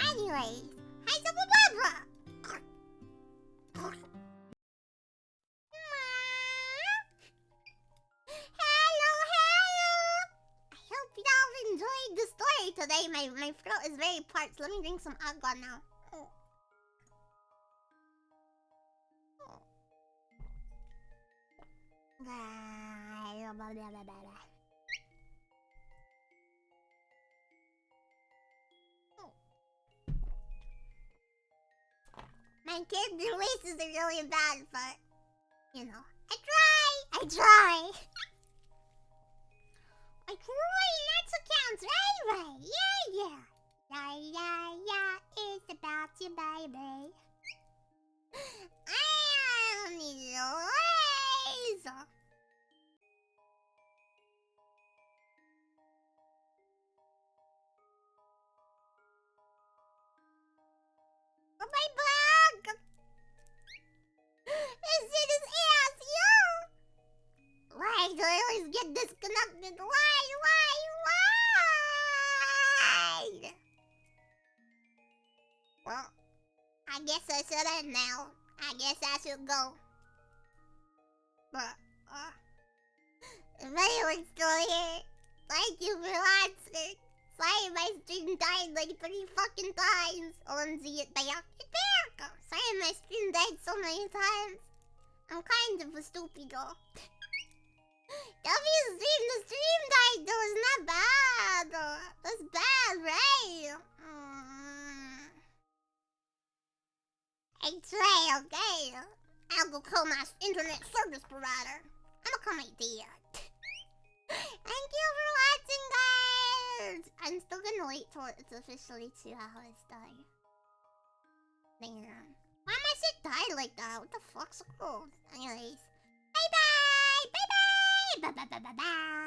Anyways, hi, Barbara. Hello. I hope y'all enjoyed the story today. My throat is very parched. Let me drink some agua now. Oh. My kids' releases are really bad, but you know, I try. I try, and that's what counts, right? Yeah. It's about you, guess I should end now. I guess I should go. But, if anyone's still here, thank you for watching. Sorry my stream died like 3 fucking times. OMG, it's back. It's back! Sorry my stream died so many times. I'm kind of a stupid girl. W stream, the stream died though, it's not bad. That's bad, right? It's right, okay? I'll go call my internet service provider. I'ma call my dad. Thank you for watching, guys! I'm still gonna wait till it's officially 2 hours die. Damn. Why am I shit die like that? What the fuck's so cool? Anyways. Bye-bye! Bye-bye! Bye-bye-bye-bye!